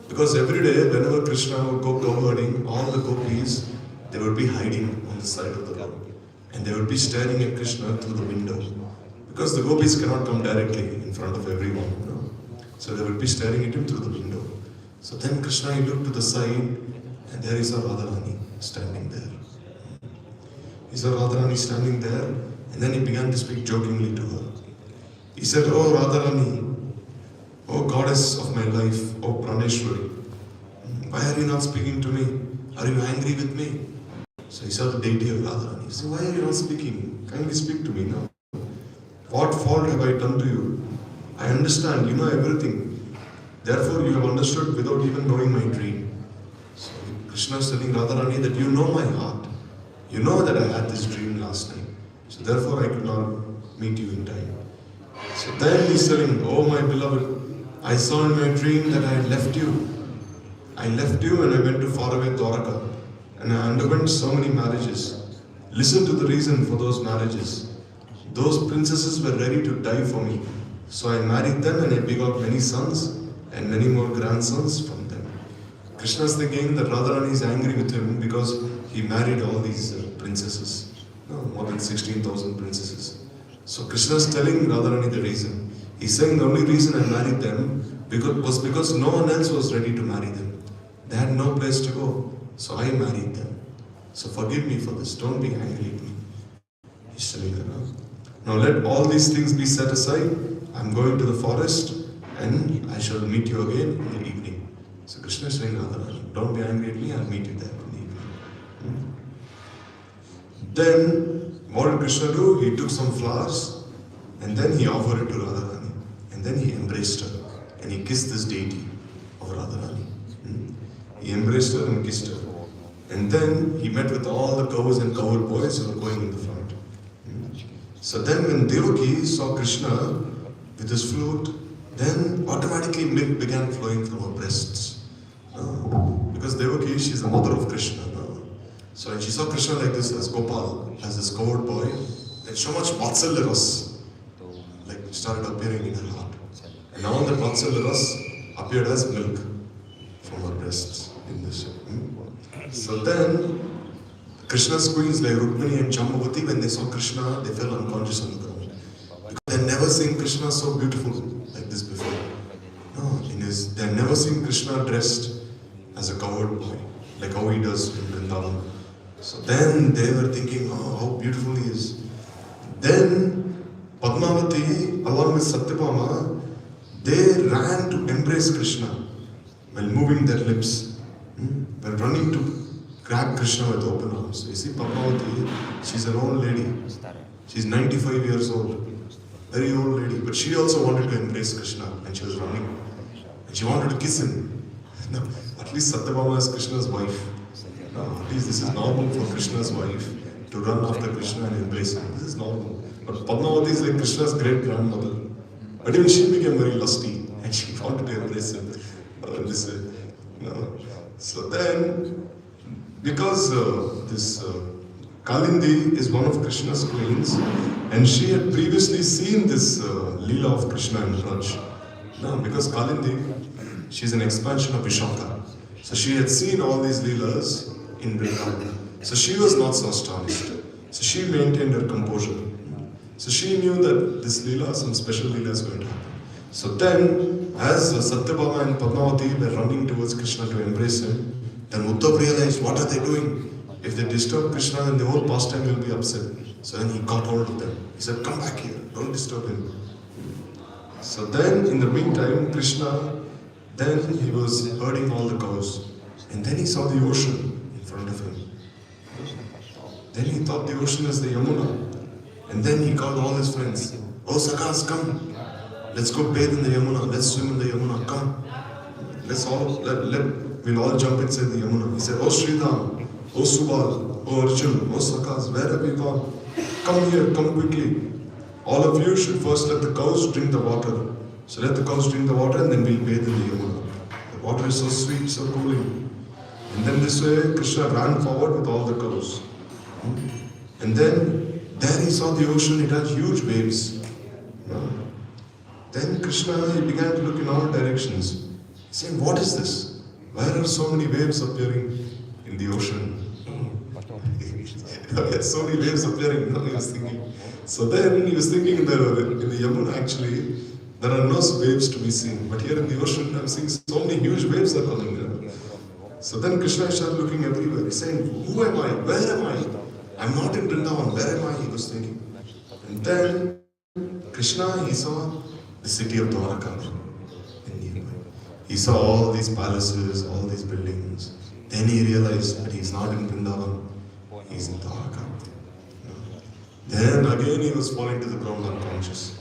Because every day, whenever Krishna would go herding, all the gopis, they would be hiding on the side of the road. And they would be staring at Krishna through the window. Because the gopis cannot come directly in front of everyone. You know? So they would be staring at him through the window. So then Krishna, he looked to the side, and there he saw Radharani standing there. He saw Radharani standing there, and then he began to speak jokingly to her. He said, oh Radharani, oh goddess of my life, oh Praneshwari, why are you not speaking to me? Are you angry with me? So he saw the deity of Radharani. He said, why are you not speaking? Kindly speak to me now. What fault have I done to you? I understand, you know everything. Therefore you have understood without even knowing my dream. So Krishna is telling Radharani that you know my heart. You know that I had this dream last night. So therefore I could not meet you in time. So then he's telling, oh my beloved, I saw in my dream that I had left you. I left you and I went to faraway Dwaraka. And I underwent so many marriages. Listen to the reason for those marriages. Those princesses were ready to die for me. So I married them and I begot many sons and many more grandsons from them. Krishna is thinking that Radharani is angry with him because he married all these princesses. No, more than 16,000 princesses. So Krishna is telling Radharani the reason. He's saying the only reason I married them was because no one else was ready to marry them. They had no place to go. So I married them. So forgive me for this. Don't be angry with me. He's telling her, now let all these things be set aside. I'm going to the forest and I shall meet you again in the evening. So Krishna is saying, Radharani, don't be angry at me. I'll meet you there in the evening. Then what did Krishna do? He took some flowers and then he offered it to Radharani. And then he embraced her and he kissed this deity of Radharani. He embraced her and kissed her. And then he met with all the cows and cowherd boys who were going in the front. So then when Devaki saw Krishna with his flute, then automatically milk began flowing from her breasts. Because Devaki, she's the mother of Krishna. So when she saw Krishna like this as Gopal, as this cowherd boy, then so much Vatsalya ras like started appearing in her heart. And all the Vatsalya ras appeared as milk from her breasts in this. So then Krishna's queens like Rukmini and Jambavati, when they saw Krishna, they fell unconscious on the ground. Because they had never seen Krishna so beautiful like this before. No, they had never seen Krishna dressed as a cowherd boy, like how he does in Vrindavan. So then they were thinking, oh, how beautiful he is. Then Padmavati, along with Satyabhama, they ran to embrace Krishna while moving their lips. Were running to grab Krishna with open arms. You see, Padmavati, she's an old lady. She's 95 years old. Very old lady. But she also wanted to embrace Krishna and she was running. And she wanted to kiss him. No, at least Satyabhama is Krishna's wife. No, at least this is normal for Krishna's wife to run after Krishna and embrace him. This is normal. But Padmavati is like Krishna's great grandmother. But even she became very lusty and she wanted to embrace him. So then, because this Kalindi is one of Krishna's queens, and she had previously seen this Leela of Krishna and Raj. No, because Kalindi, she's an expansion of Vishaka. So she had seen all these Leelas in Brihad. So she was not so astonished. So she maintained her composure. So she knew that this Leela, some special Leela is going to happen. So then, as Satyabhama and Padmavati were running towards Krishna to embrace him, then Uddhav realized, what are they doing? If they disturb Krishna, then the whole pastime will be upset. So then he got hold of them. He said, come back here, don't disturb him. So then, in the meantime, Krishna, then he was herding all the cows. And then he saw the ocean in front of him. Then he thought the ocean is the Yamuna. And then he called all his friends. Oh, Sakas, come. Let's go bathe in the Yamuna. Let's swim in the Yamuna. Come. We'll all jump inside the Yamuna. He said, oh Sridham, oh Subal, oh Arjun, oh Sakas, where have you gone? Come here, come quickly. All of you should first let the cows drink the water. So let the cows drink the water and then we'll bathe in the Yamuna. water is so sweet, so cooling. And then this way, Krishna ran forward with all the cows. And then, there he saw the ocean, it had huge waves. Then Krishna, he began to look in all directions. He said, what is this? Why are so many waves appearing in the ocean? So many waves appearing, he was thinking. So then he was thinking in the Yamuna actually, there are no waves to be seen. But here in the ocean, I'm seeing so many huge waves are coming. So then Krishna started looking everywhere. He's saying, who am I? Where am I? I'm not in Vrindavan. Where am I? He was thinking. And then Krishna, he saw the city of Dwaraka. He saw all these palaces, all these buildings. Then he realized that he's not in Vrindavan. He's in Dwaraka. Then again he was falling to the ground unconscious.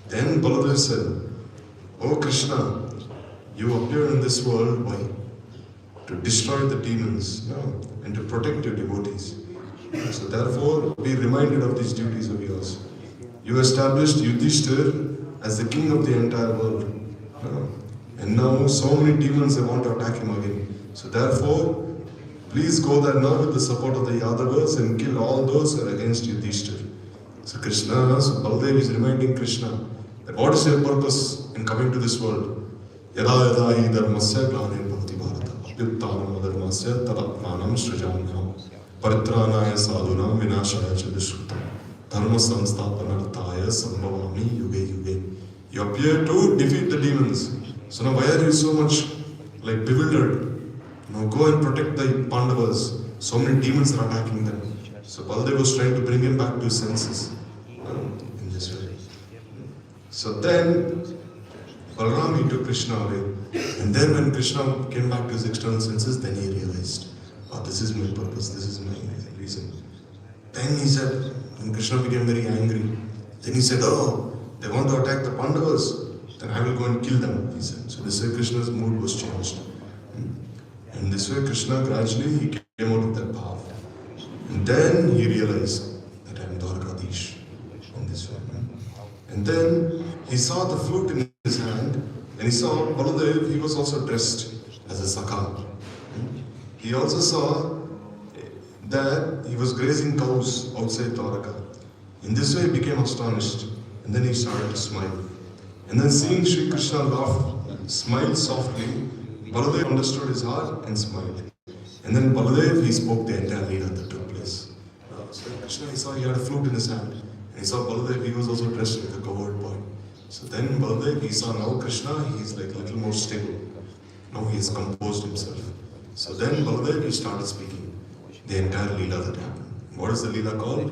Then Baladev said, Oh Krishna, you appear in this world why? To destroy the demons and to protect your devotees. So therefore, be reminded of these duties of yours. You established Yudhishthir as the king of the entire world. And now so many demons they want to attack him again. So therefore, please go there now with the support of the Yadavas and kill all those who are against Yudhishthir. So Krishna, so Baladev is reminding Krishna that what is your purpose in coming to this world? Yada yada hi dharmasya glanim bhavati bharata vyuttanam adharmasya tadatmanam srijanyam paritranaya sadhunam vinashaya cha dushrutam dharma samsthapanarthaya sambhavami yuge yuge. You appear to defeat the demons. So now why are you so much like bewildered? Now go and protect the Pandavas. So many demons are attacking them. So Baladev was trying to bring him back to his senses in this way. So then Balaram he took Krishna away. And then when Krishna came back to his external senses, then he realized, oh, this is my purpose, this is my reason. Then he said, when Krishna became very angry, then he said, oh, they want to attack the Pandavas, then I will go and kill them, he said. So this way Krishna's mood was changed. And this way Krishna gradually he came out of that path. And then he realized that I am Dwarkadish in this way. And then he saw the flute in his hand and he saw Baladev, he was also dressed as a Sakha. He also saw that he was grazing cows outside Dwaraka. In this way he became astonished and then he started to smile. And then seeing Sri Krishna laugh, smile softly, Baladev understood his heart and smiled. And then Baladev, he spoke the entire Leela that took place. So Krishna, he saw he had a flute in his hand. And he saw Baladev, he was also dressed like a cowherd boy. So then Baladev, he saw now Krishna, he is like a little more stable. Now he has composed himself. So then Baladev, he started speaking the entire Leela that happened. What is the Leela called?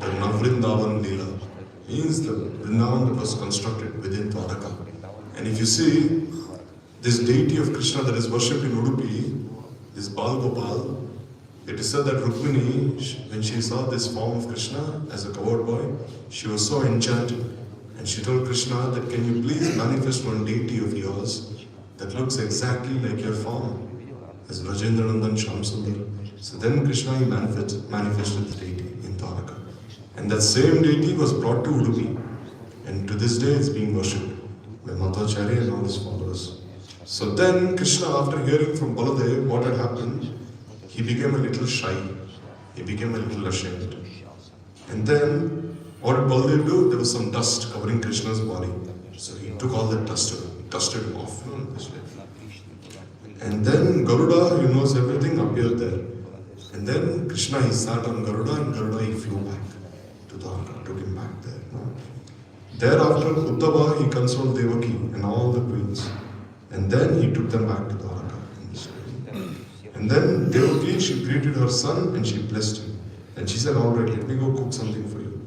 The Navrindavan Leela. Means the Vrindavan that was constructed within Dwaraka. And if you see, this deity of Krishna that is worshipped in Udupi, this Bal Gopal, it is said that Rukmini, when she saw this form of Krishna as a cowherd boy, she was so enchanted. And she told Krishna that can you please manifest one deity of yours that looks exactly like your form, as Rajendranandan Shamsundar. So then Krishna he manifested the deity in Dwaraka. And that same deity was brought to Udupi. And to this day it's being worshipped by Madhvacharya and all his followers. So then Krishna, after hearing from Baladev what had happened, he became a little shy. He became a little ashamed. And then what did Baladev do? There was some dust covering Krishna's body. So he took all that dust away, dusted him off this way. And then Garuda, who knows everything, appeared there. And then Krishna, he sat on Garuda and Garuda, he flew back to Dwaraka, took him back there. Thereafter, Uddhava, he consoled Devaki and all the queens. And then he took them back to Dwaraka. And then Devaki, she greeted her son and she blessed him. And she said, alright, let me go cook something for you.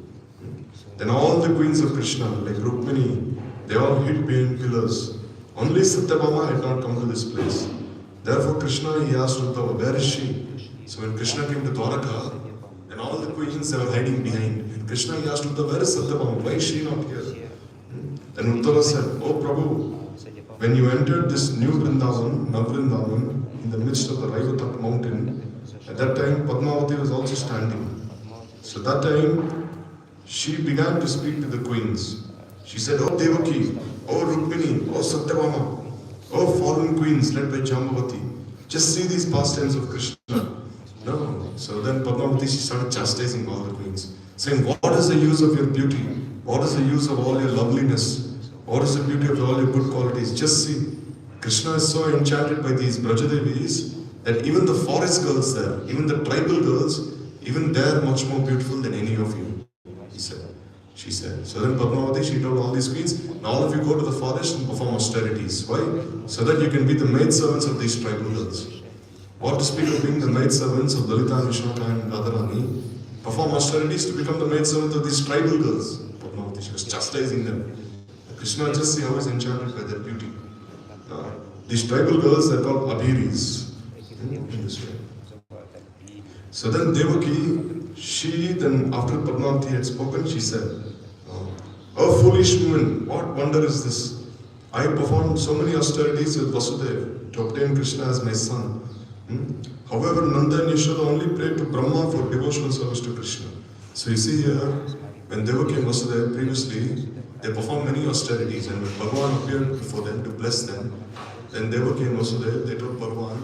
Then all the queens of Krishna, like Rukmini, they all hid behind pillars. Only Satyabhama had not come to this place. Therefore Krishna, he asked Uddhava, where is she? So when Krishna came to Dwaraka, then all the queens, they were hiding behind. And Krishna, he asked Uddhava, where is Satyabhama? Why is she not here? Then Uddhava said, oh Prabhu, when you entered this new Vrindavan, Navrindavan, in the midst of the Raivatak mountain, at that time Padmavati was also standing. So that time, she began to speak to the queens. She said, oh Devaki, oh Rukmini, oh Satyabhama, Oh, fallen queens led by Jambavati, just see these pastimes of Krishna. No. So then Padmavati, she started chastising all the queens, saying, what is the use of your beauty? What is the use of all your loveliness? What is the beauty of all your good qualities? Just see, Krishna is so enchanted by these Brajadevis that even the forest girls there, even the tribal girls, even they are much more beautiful than any of you, he said. She said. So then Padmavati, she told all these queens, now all of you go to the forest and perform austerities. Why? So that you can be the maidservants of these tribal girls. What to speak of being the maidservants of Lalita, Vishwaka and Radharani? Perform austerities to become the maidservant of these tribal girls. Padmavati, she was chastising them. Krishna, just see how he's enchanted by their beauty. These tribal girls, they're called Abhiris. In this way. So then Devaki, she then, after Padmavati had spoken, she said, oh foolish woman, what wonder is this? I performed so many austerities with Vasudeva to obtain Krishna as my son. However, Nanda and Yashoda only prayed to Brahma for devotional service to Krishna. So you see here, when Devaki and Vasudeva previously, they performed many austerities, and when Bhagavan appeared before them to bless them, then Devaki and Vasudeva, they told Bhagavan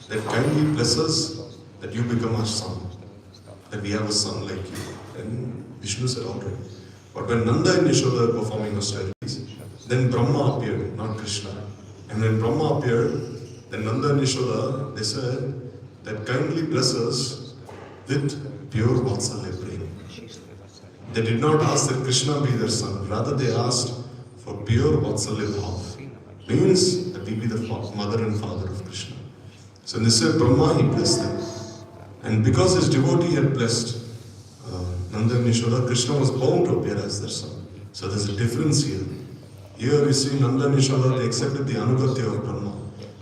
that kindly bless us that you become our son, that we have a son like you. And Vishnu said, all right. But when Nanda and Yashoda were performing austerities, then Brahma appeared, not Krishna. And when Brahma appeared, then Nanda and Yashoda, they said that kindly bless us with pure Vatsalya prema. They did not ask that Krishna be their son, rather they asked for pure Vatsalya bhav. Means that we be the mother and father of Krishna. So in this way, Brahma, he blessed them. And because his devotee had blessed Nanda and Yashoda, Krishna was bound to appear as their son. So there's a difference here. Here you see Nanda and Yashoda, they accepted the Anugatya of Brahma.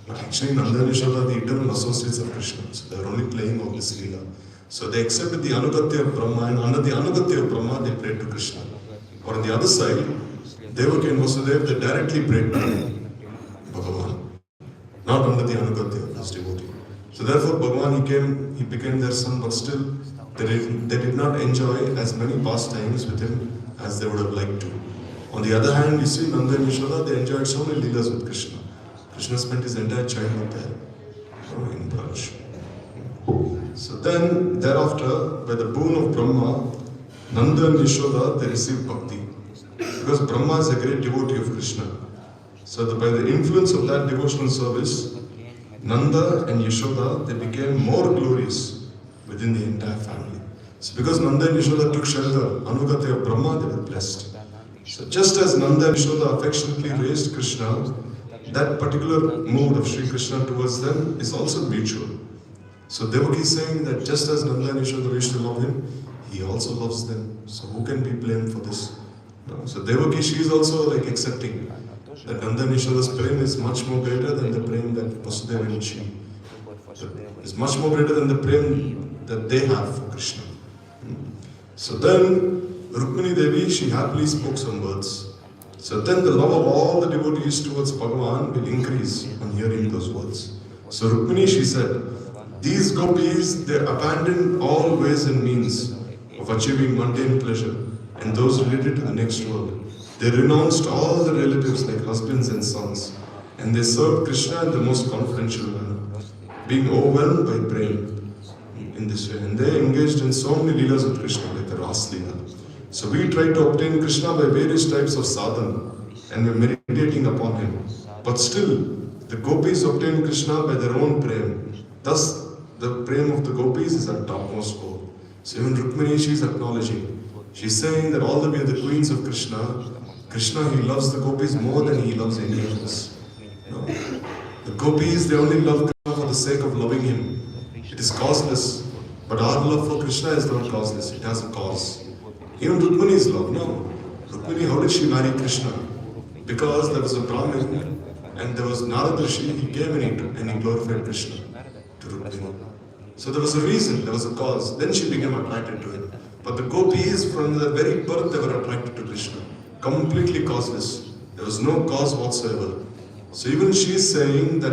But actually Nanda and Yashoda are the eternal associates of Krishna. So they're only playing out this Leela. So they accepted the Anugatya of Brahma, and under the Anugatya of Brahma, they prayed to Krishna. Or on the other side, Devaki and Vasudeva, they directly prayed to Bhagavan. Not under the Anugatya of his devotee. So therefore Bhagavan, he became their son, but still they did not enjoy as many pastimes with him as they would have liked to. On the other hand, you see Nanda and Yashoda, they enjoyed so many leelas with Krishna. Krishna spent his entire childhood there, in Braj. So then, thereafter, by the boon of Brahma, Nanda and Yashoda, they received bhakti. Because Brahma is a great devotee of Krishna. So by the influence of that devotional service, Nanda and Yashoda, they became more glorious within the entire family. So because Nanda and Yashoda took shelter, Anugatya of Brahma, they were blessed. So just as Nanda and Yashoda affectionately raised Krishna, that particular mood of Sri Krishna towards them is also mutual. So Devaki is saying that just as Nanda and Yashoda used to love him, he also loves them. So who can be blamed for this? No? So Devaki, she is also like accepting that Nanda and Yashoda's prem is much more greater than the prem that Vasudeva and she. It's much more greater than the prem that they have for Krishna. So then Rukmini Devi, she happily spoke some words. So then the love of all the devotees towards Bhagavan will increase on hearing those words. So Rukmini, she said, these gopis, they abandoned all ways and means of achieving mundane pleasure and those related to the next world. They renounced all the relatives like husbands and sons, and they served Krishna in the most confidential manner, being overwhelmed by praying in this way. And they engaged in so many leelas with Krishna, like the Ras Leela. So we try to obtain Krishna by various types of sadhana, and we're meditating upon him. But still, the gopis obtain Krishna by their own prem. Thus, the prem of the gopis is our topmost goal. So even Rukmini, she's acknowledging. She's saying that although we are the queens of Krishna, Krishna, he loves the gopis more than he loves any of us. No. The gopis, they only love Krishna for the sake of loving him. It is causeless. But our love for Krishna is not causeless. It has a cause. Even Rukmini's love, no. Rukmini, how did she marry Krishna? Because there was a Brahmin and there was Narad Rishi, he came and he glorified Krishna to Rukmini. So there was a reason, there was a cause. Then she became attracted to him. But the gopis, from their very birth, they were attracted to Krishna. Completely causeless. There was no cause whatsoever. So even she is saying that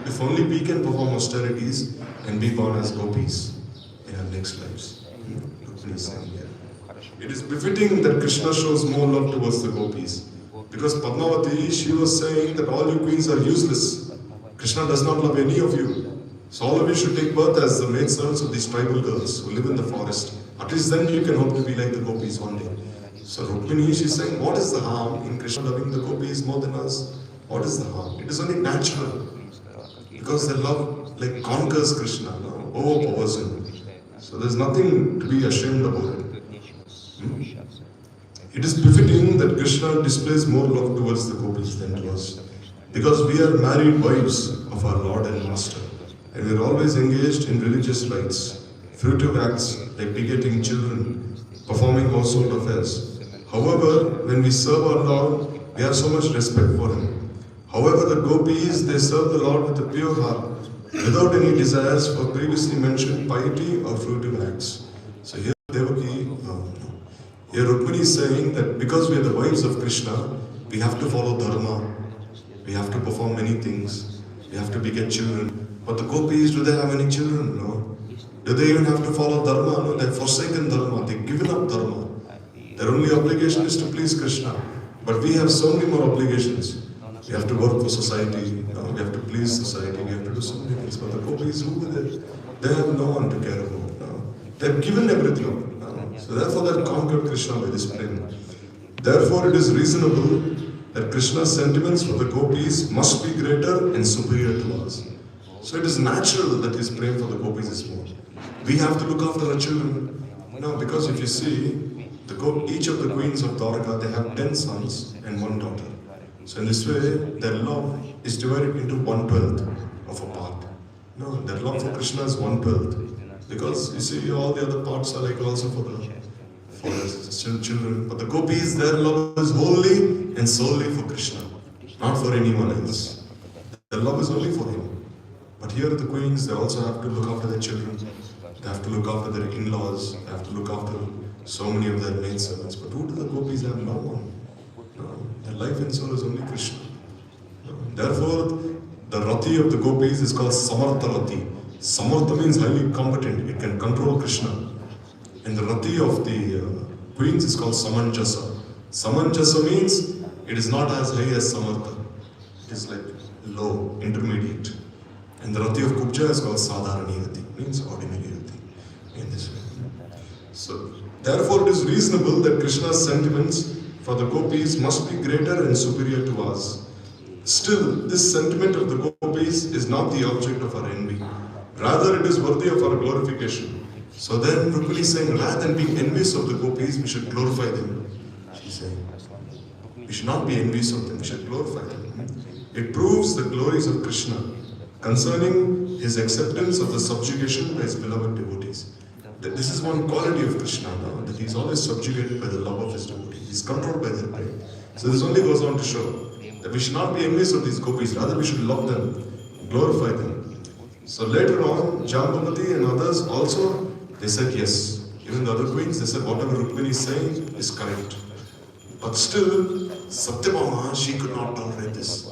if only we can perform austerities and be born as gopis in our next lives. Rukmini is saying here. It is befitting that Krishna shows more love towards the gopis. Because Padmavati, she was saying that all you queens are useless. Krishna does not love any of you. So all of you should take birth as the maidservants of these tribal girls who live in the forest. At least then you can hope to be like the gopis one day. So Rukmini, she's saying, what is the harm in Krishna loving the gopis more than us? What is the harm? It is only natural. Because their love like conquers Krishna, no? Overpowers him. So there's nothing to be ashamed about it. It is befitting that Krishna displays more love towards the gopis than to us. Because we are married wives of our Lord and Master. And we are always engaged in religious rites, fruitive acts like begetting children, performing household affairs. However, when we serve our Lord, we have so much respect for Him. However, the gopis, they serve the Lord with a pure heart, without any desires for previously mentioned piety or fruitive acts. So here Devaki, here Rukmini is saying that because we are the wives of Krishna, we have to follow dharma, we have to perform many things, we have to beget children. But the gopis, do they have any children? No. Do they even have to follow dharma? No, they've forsaken dharma, they've given up dharma. Their only obligation is to please Krishna. But we have so many more obligations. We have to work for society, we have to please society, we have to do so many things. But the gopis, who are they? They have no one to care about. No. They've given everything. So therefore they have conquered Krishna by this prema. Therefore it is reasonable that Krishna's sentiments for the gopis must be greater and superior to us. So it is natural that his prema for the gopis is more. We have to look after our children. No, because if you see, each of the queens of Dwarka, they have 10 sons and 1 daughter. So in this way, their love is divided into 1/12 of a part. No, their love for Krishna is 1/12. Because you see, all the other parts are like also for the children. But the gopis, their love is wholly and solely for Krishna, not for anyone else. Their love is only for him. But here the queens, they also have to look after their children. They have to look after their in-laws. They have to look after so many of their maidservants. But who do the gopis have? No one. No. Their life and soul is only Krishna. No. Therefore, the Rati of the gopis is called Samartha Rati. Samartha means highly competent. It can control Krishna. And the Rati of the queens is called Samanjasa. Samanjasa means it is not as high as Samartha. It is like low, intermediate. And the Rati of Kubja is called Sadharani Rati, means ordinary Rati. In this way. So, therefore it is reasonable that Krishna's sentiments for the gopis must be greater and superior to us. Still, this sentiment of the gopis is not the object of our envy. Rather, it is worthy of our glorification. So then, Rukmini is saying, rather than being envious of the gopis, we should glorify them. She's saying, we should not be envious of them, we should glorify them. It proves the glories of Krishna concerning his acceptance of the subjugation by his beloved devotees. That this is one quality of Krishna now, that he is always subjugated by the love of his devotees. He is controlled by their pride. So this only goes on to show that we should not be envious of these gopis, rather we should love them, glorify them. So later on, Jambavati and others also, they said yes. Even the other queens, they said whatever Rukmini is saying is correct. But still, Satyabhama, she could not tolerate this.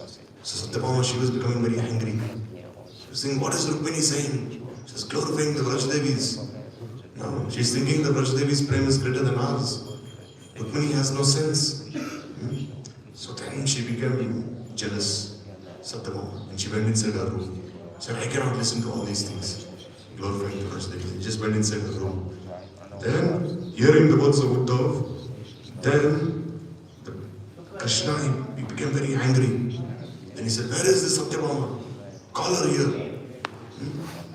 So Satyabhama, she was becoming very angry. She was saying, what is Rukmini saying? She's glorifying the Vrajdevis. No, she's thinking the Vrajdevi's prema is greater than ours. Rukmini has no sense. So then she became jealous, Satyabhama, and she went inside her room. She said, I cannot listen to all these things. Glorifying the Vrajdevis. She just went inside her room. Then, hearing the words of Uddhav, then Krishna, he became very angry. Then he said, where is this Satyabhama? Call her here.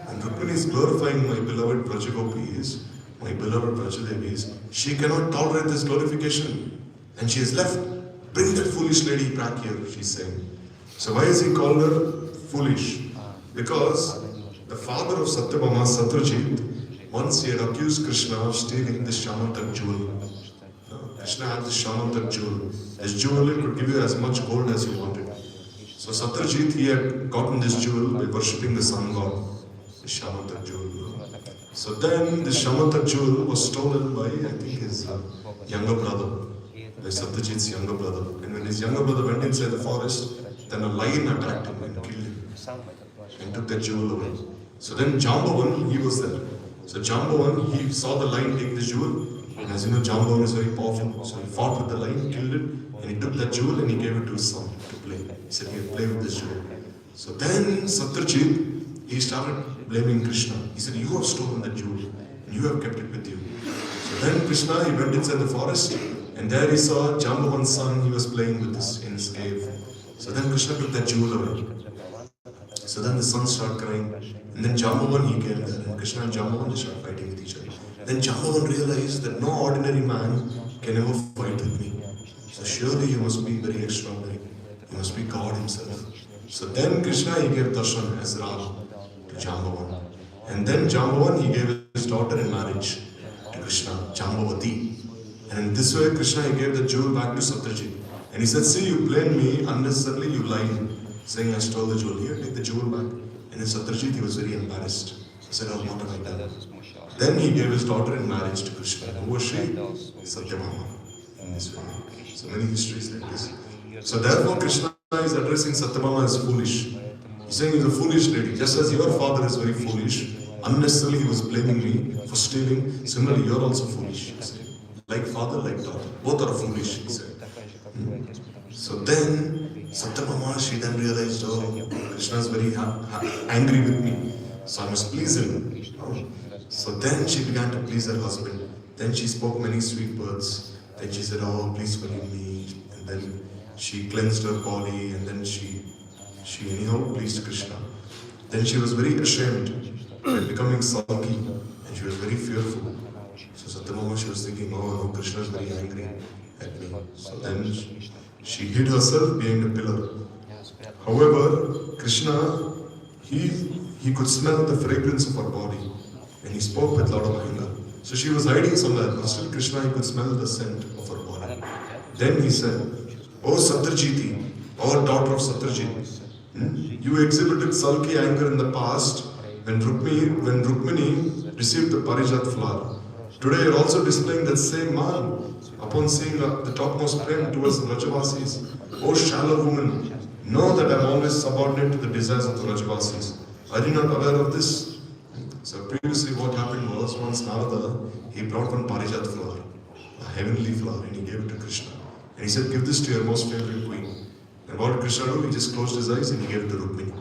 And Rukmini is glorifying my beloved Vrajagopis, my beloved Vrajadevis. She cannot tolerate this glorification. And she has left. Bring that foolish lady back here, she's saying. So why has he called her foolish? Because the father of Satyabhama, Satrajit, once he had accused Krishna of stealing this Shamantak jewel. Krishna had this Shamantak jewel. This jewel, it could give you as much gold as you wanted. So Satrajit, he had gotten this jewel by worshipping the sun god, this Shamantak jewel. So then this Shamantak jewel was stolen by, I think, his younger brother, by Satyajit's younger brother. And when his younger brother went inside the forest, then a lion attacked him and killed him and took that jewel away. So then Jambavan, he was there. So Jambavan, he saw the lion take the jewel. And as you know, Jambavan is very powerful. So he fought with the lion, killed it, and he took that jewel and he gave it to his son to play. He said, "Here, play with this jewel." So then Satyajit, he started blaming Krishna. He said, "You have stolen that jewel and you have kept it with you." So then Krishna, he went inside the forest, and there he saw Jambavan's son. He was playing with this in his cave. So then Krishna took that jewel away. So then the son started crying, and then Jambavan, he came there, and Krishna and Jambavan started fighting with each other. Then Jambavan realized that no ordinary man can ever fight with me. So surely you must be very extraordinary. You must be God himself. So then Krishna, he gave darshan as Ram to Jambavan. And then Jambavan, he gave his daughter in marriage to Krishna, Jambavati. And in this way, Krishna, he gave the jewel back to Satyajit. And he said, "See, you blamed me unnecessarily, you lied, saying I stole the jewel. Here, take the jewel back." And then Satyajit, he was very embarrassed. He said, "Oh, what have I done?" Then he gave his daughter in marriage to Krishna. Who was she? Satyabhama. In this way. So many histories like this. So therefore, Krishna is addressing Satyabhama as foolish. He's saying he's a foolish lady. Just as your father is very foolish, unnecessarily he was blaming me for stealing. Similarly, you're also foolish. Like father, like daughter. Both are foolish, he said. So then, Satyabhama, she then realized, oh, Krishna is very angry with me. So I must please him. So then she began to please her husband. Then she spoke many sweet words. Then she said, "Oh, please forgive me." And then she cleansed her body, and then she anyhow pleased Krishna. Then she was very ashamed and becoming sulky, and she was very fearful. So Satyabhama, she was thinking, "Oh no, Krishna is very angry at me." So then she hid herself behind a pillar. However, Krishna, he could smell the fragrance of her body, and he spoke with a lot of anger. So she was hiding somewhere, but still Krishna, he could smell the scent of her body. Then he said, "Oh Satyajiti, our daughter of Satyajit, you exhibited sulky anger in the past when Rukmini received the Parijat flower. Today you are also displaying that same man upon seeing the topmost prem towards the Rajavasis. Oh shallow woman, know that I am always subordinate to the desires of the Rajavasis. Are you not aware of this?" So previously what happened was, once Narada, he brought one Parijat flower, a heavenly flower, and he gave it to Krishna. And he said, "Give this to your most favorite queen." And what did Krishna do? He just closed his eyes and he gave it to Rukmini.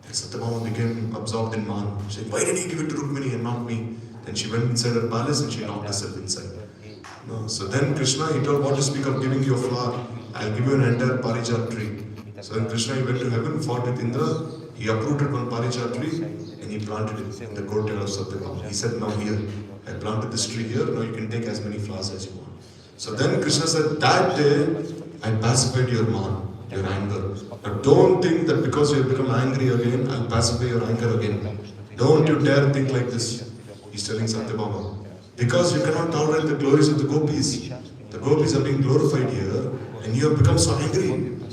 And Satyabhama became absorbed in man. She said, "Why did he give it to Rukmini and not me?" Then she went inside her palace and she locked herself inside. No. So then Krishna, he told, "What to speak of giving you a flower? I'll give you an entire Parijat tree." So then Krishna, he went to heaven, fought with Indra, he uprooted one Parijat tree and he planted it in the courtyard of Satyabhama. He said, "Now here, I planted this tree here, now you can take as many flowers as you want." So then Krishna said, "That day, I pacified your man, your anger. Now don't think that because you have become angry again, I'll pacify your anger again. Don't you dare think like this." He's telling Satyabhama. Because you cannot tolerate the glories of the gopis. The gopis are being glorified here, and you have become so angry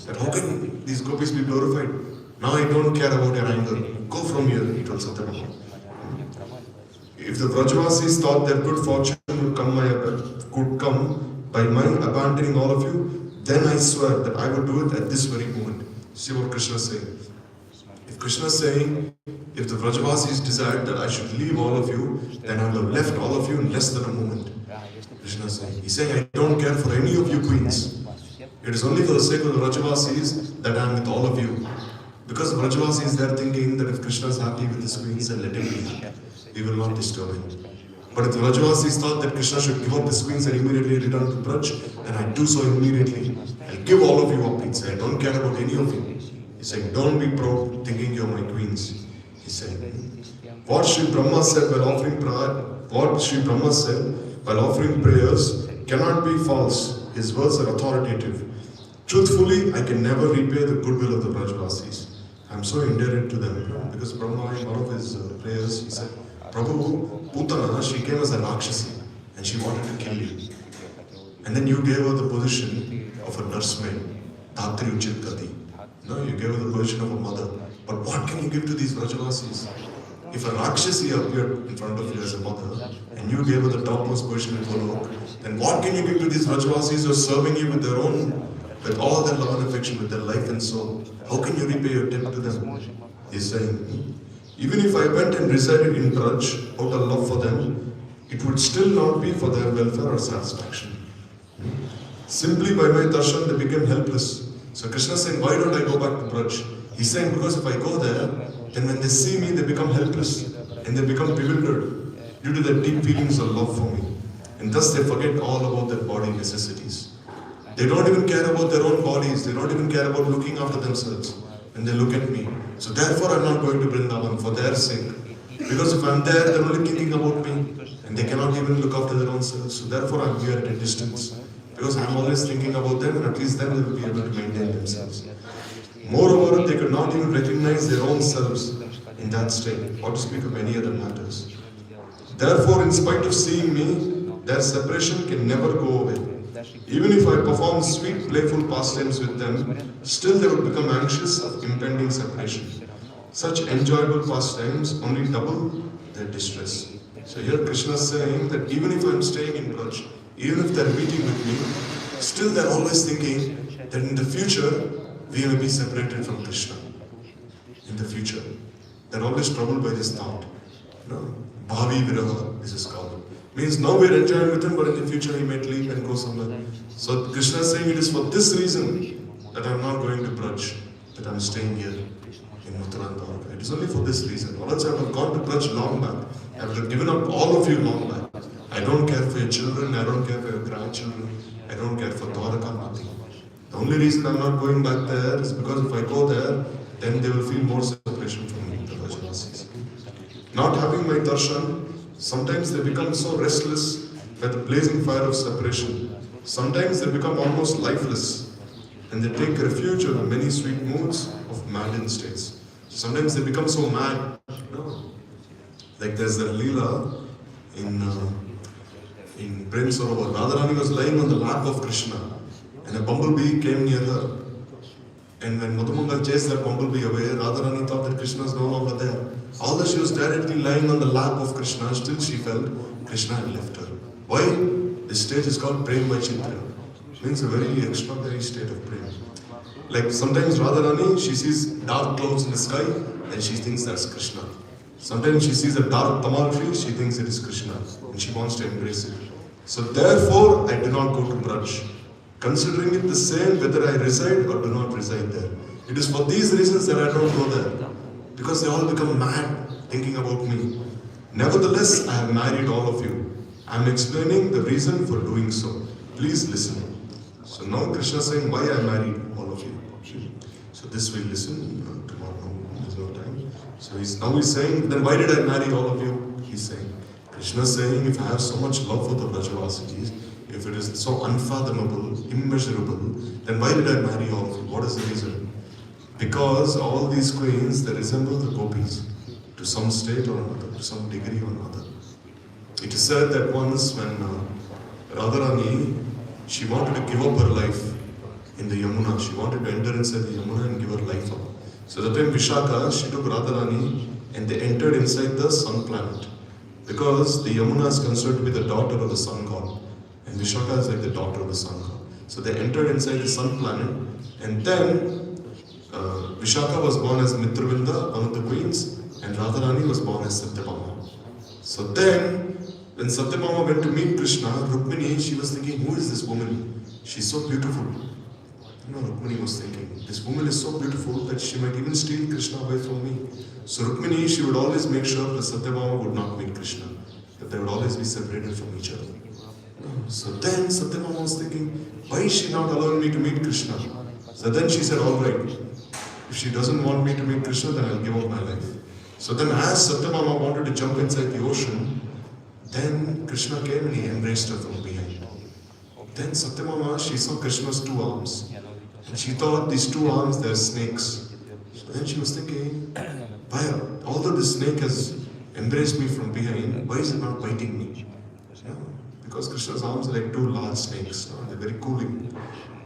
that how can these gopis be glorified? Now I don't care about your anger. Go from here, he told Satyabhama. If the Vrajavasis thought their good fortune would come by my abandoning all of you, then I swear that I would do it at this very moment. See what Krishna is saying. If Krishna is saying, if the Vrajavasis desired that I should leave all of you, then I would have left all of you in less than a moment. Krishna is saying. He's saying, I don't care for any of you queens. It is only for the sake of the Vrajavasis that I am with all of you. Because the Vrajavasis, they are thinking that if Krishna is happy with his queens, then let him be happy. We will not disturb him. But if the Vrajavasis thought that Krishna should give up his queens and immediately return to Braj, then I do so immediately. I'll give all of you up, he'd say. I don't care about any of you. He's saying, don't be proud thinking you're my queens. He's saying, what Sri Brahma said while offering prayers cannot be false. His words are authoritative. Truthfully, I can never repay the goodwill of the Vrajavasis. I'm so indebted to them because Brahma, in one of his prayers, he said, Prabhu, Putana, she came as a Rakshasi and she wanted to kill you. And then you gave her the position of a nursemaid, Dhatri Uchirkati. No, you gave her the position of a mother. But what can you give to these Vrajavasis? If a Rakshasi appeared in front of you as a mother and you gave her the topmost position in Golok, then what can you give to these Vrajavasis who are serving you with their own, with all their love and affection, with their life and soul? How can you repay your debt to them? He's saying, even if I went and resided in Braj out of love for them, it would still not be for their welfare or satisfaction. Simply by my darshan, they became helpless. So Krishna is saying, why don't I go back to Braj? He's saying, because if I go there, then when they see me, they become helpless and they become bewildered due to their deep feelings of love for me. And thus they forget all about their body necessities. They don't even care about their own bodies. They don't even care about looking after themselves when they look at me. So therefore I'm not going to Vrindavan for their sake. Because if I'm there, they're only thinking about me. And they cannot even look after their own selves. So therefore I'm here at a distance. Because I'm always thinking about them, and at least then they will be able to maintain themselves. Moreover, they could not even recognize their own selves in that state, or to speak of any other matters. Therefore, in spite of seeing me, their separation can never go away. Even if I perform sweet, playful pastimes with them, still they would become anxious of impending separation. Such enjoyable pastimes only double their distress. So here Krishna is saying that even if I'm staying in Braj, even if they're meeting with me, still they're always thinking that in the future, we may be separated from Krishna. In the future. They're always troubled by this thought. No? Bhavi Viraha, this is called. Means now we're enjoying with him, but in the future he might leave and go somewhere. So Krishna is saying it is for this reason that I'm not going to Braj, that I'm staying here in Mathura. It is only for this reason. Or else I would have gone to Braj long back. I would have given up all of you long back. I don't care for your children, I don't care for your grandchildren, I don't care for Dwaraka, nothing. The only reason I'm not going back there is because if I go there, then they will feel more separation from me, the Vrajavasis. Not having my darshan, sometimes they become so restless by the blazing fire of separation. Sometimes they become almost lifeless, and they take refuge in the many sweet moods of maddened states. Sometimes they become so mad. Like there's a Leela in Prem Sarovar. Radharani was lying on the lap of Krishna, and a bumblebee came near her. And when Madhumangal chased that bumblebee away, Radharani thought that Krishna is no longer there. Although she was directly lying on the lap of Krishna, still she felt Krishna had left her. Why? This state is called Prem Vaichitra. Means a very extraordinary state of Prem. Like sometimes Radharani, she sees dark clouds in the sky, and she thinks that's Krishna. Sometimes she sees a dark tamal tree, she thinks it is Krishna, and she wants to embrace it. So therefore, I do not go to Braj, considering it the same whether I reside or do not reside there. It is for these reasons that I don't go there, because they all become mad thinking about me. Nevertheless, I have married all of you. I am explaining the reason for doing so. Please listen. So now Krishna is saying why I married all of you. So this we'll listen tomorrow. There's no time. So he's saying, then why did I marry all of you? He's saying, Krishna is saying, if I have so much love for the Vrajavasis, if it is so unfathomable, immeasurable, then why did I marry all of you? What is the reason? Because all these queens, they resemble the gopis to some state or another, to some degree or another. It is said that once when Radharani, she wanted to give up her life in the Yamuna. She wanted to enter inside the Yamuna and give her life up. So that time Vishaka, she took Radharani and they entered inside the sun planet. Because the Yamuna is considered to be the daughter of the sun god. And Vishaka is like the daughter of the sun god. So they entered inside the sun planet. And then Vishaka was born as Mitravinda, one of the queens. And Radharani was born as Satyabhama. So then, when Satyabhama went to meet Krishna, Rukmini, she was thinking, who is this woman? She's so beautiful. Rukmini was thinking, this woman is so beautiful that she might even steal Krishna away from me. So Rukmini, she would always make sure that Satyabhama would not meet Krishna, that they would always be separated from each other. So then Satyabhama was thinking, why is she not allowing me to meet Krishna? So then she said, all right, if she doesn't want me to meet Krishna, then I'll give up my life. So then as Satyabhama wanted to jump inside the ocean, then Krishna came and he embraced her from behind. Then Satyabhama, she saw Krishna's two arms. And she thought these two arms, they're snakes. So then she was thinking, although this snake has embraced me from behind, why is it not biting me? Because Krishna's arms are like two large snakes. They're very cooling.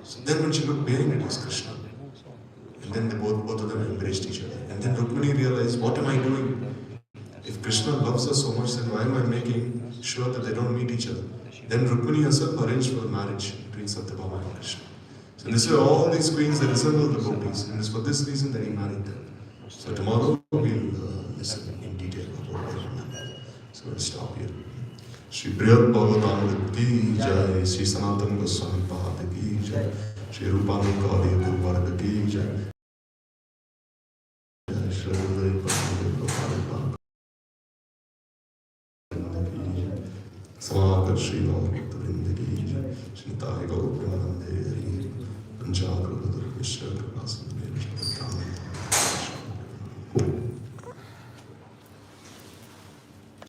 So then when she looked behind, it was Krishna. And then they both of them embraced each other. And then Rukmini realized, what am I doing? If Krishna loves us so much, then why am I making sure that they don't meet each other? Then Rukmini herself arranged for a marriage between Satyabhama and Krishna. So this way all these queens, they resemble the gopis. And it's for this reason that he married them. So tomorrow we'll listen in detail about that. So we'll stop here. Shri Brihad Bhagavatamrita ki jai, Shri Sanatana Goswami Pada ki jai, Shri Rupanukadi Guru Varga ki jai, Shri Hridaya Prabhupada Ki jai, Samakar Shri Lord.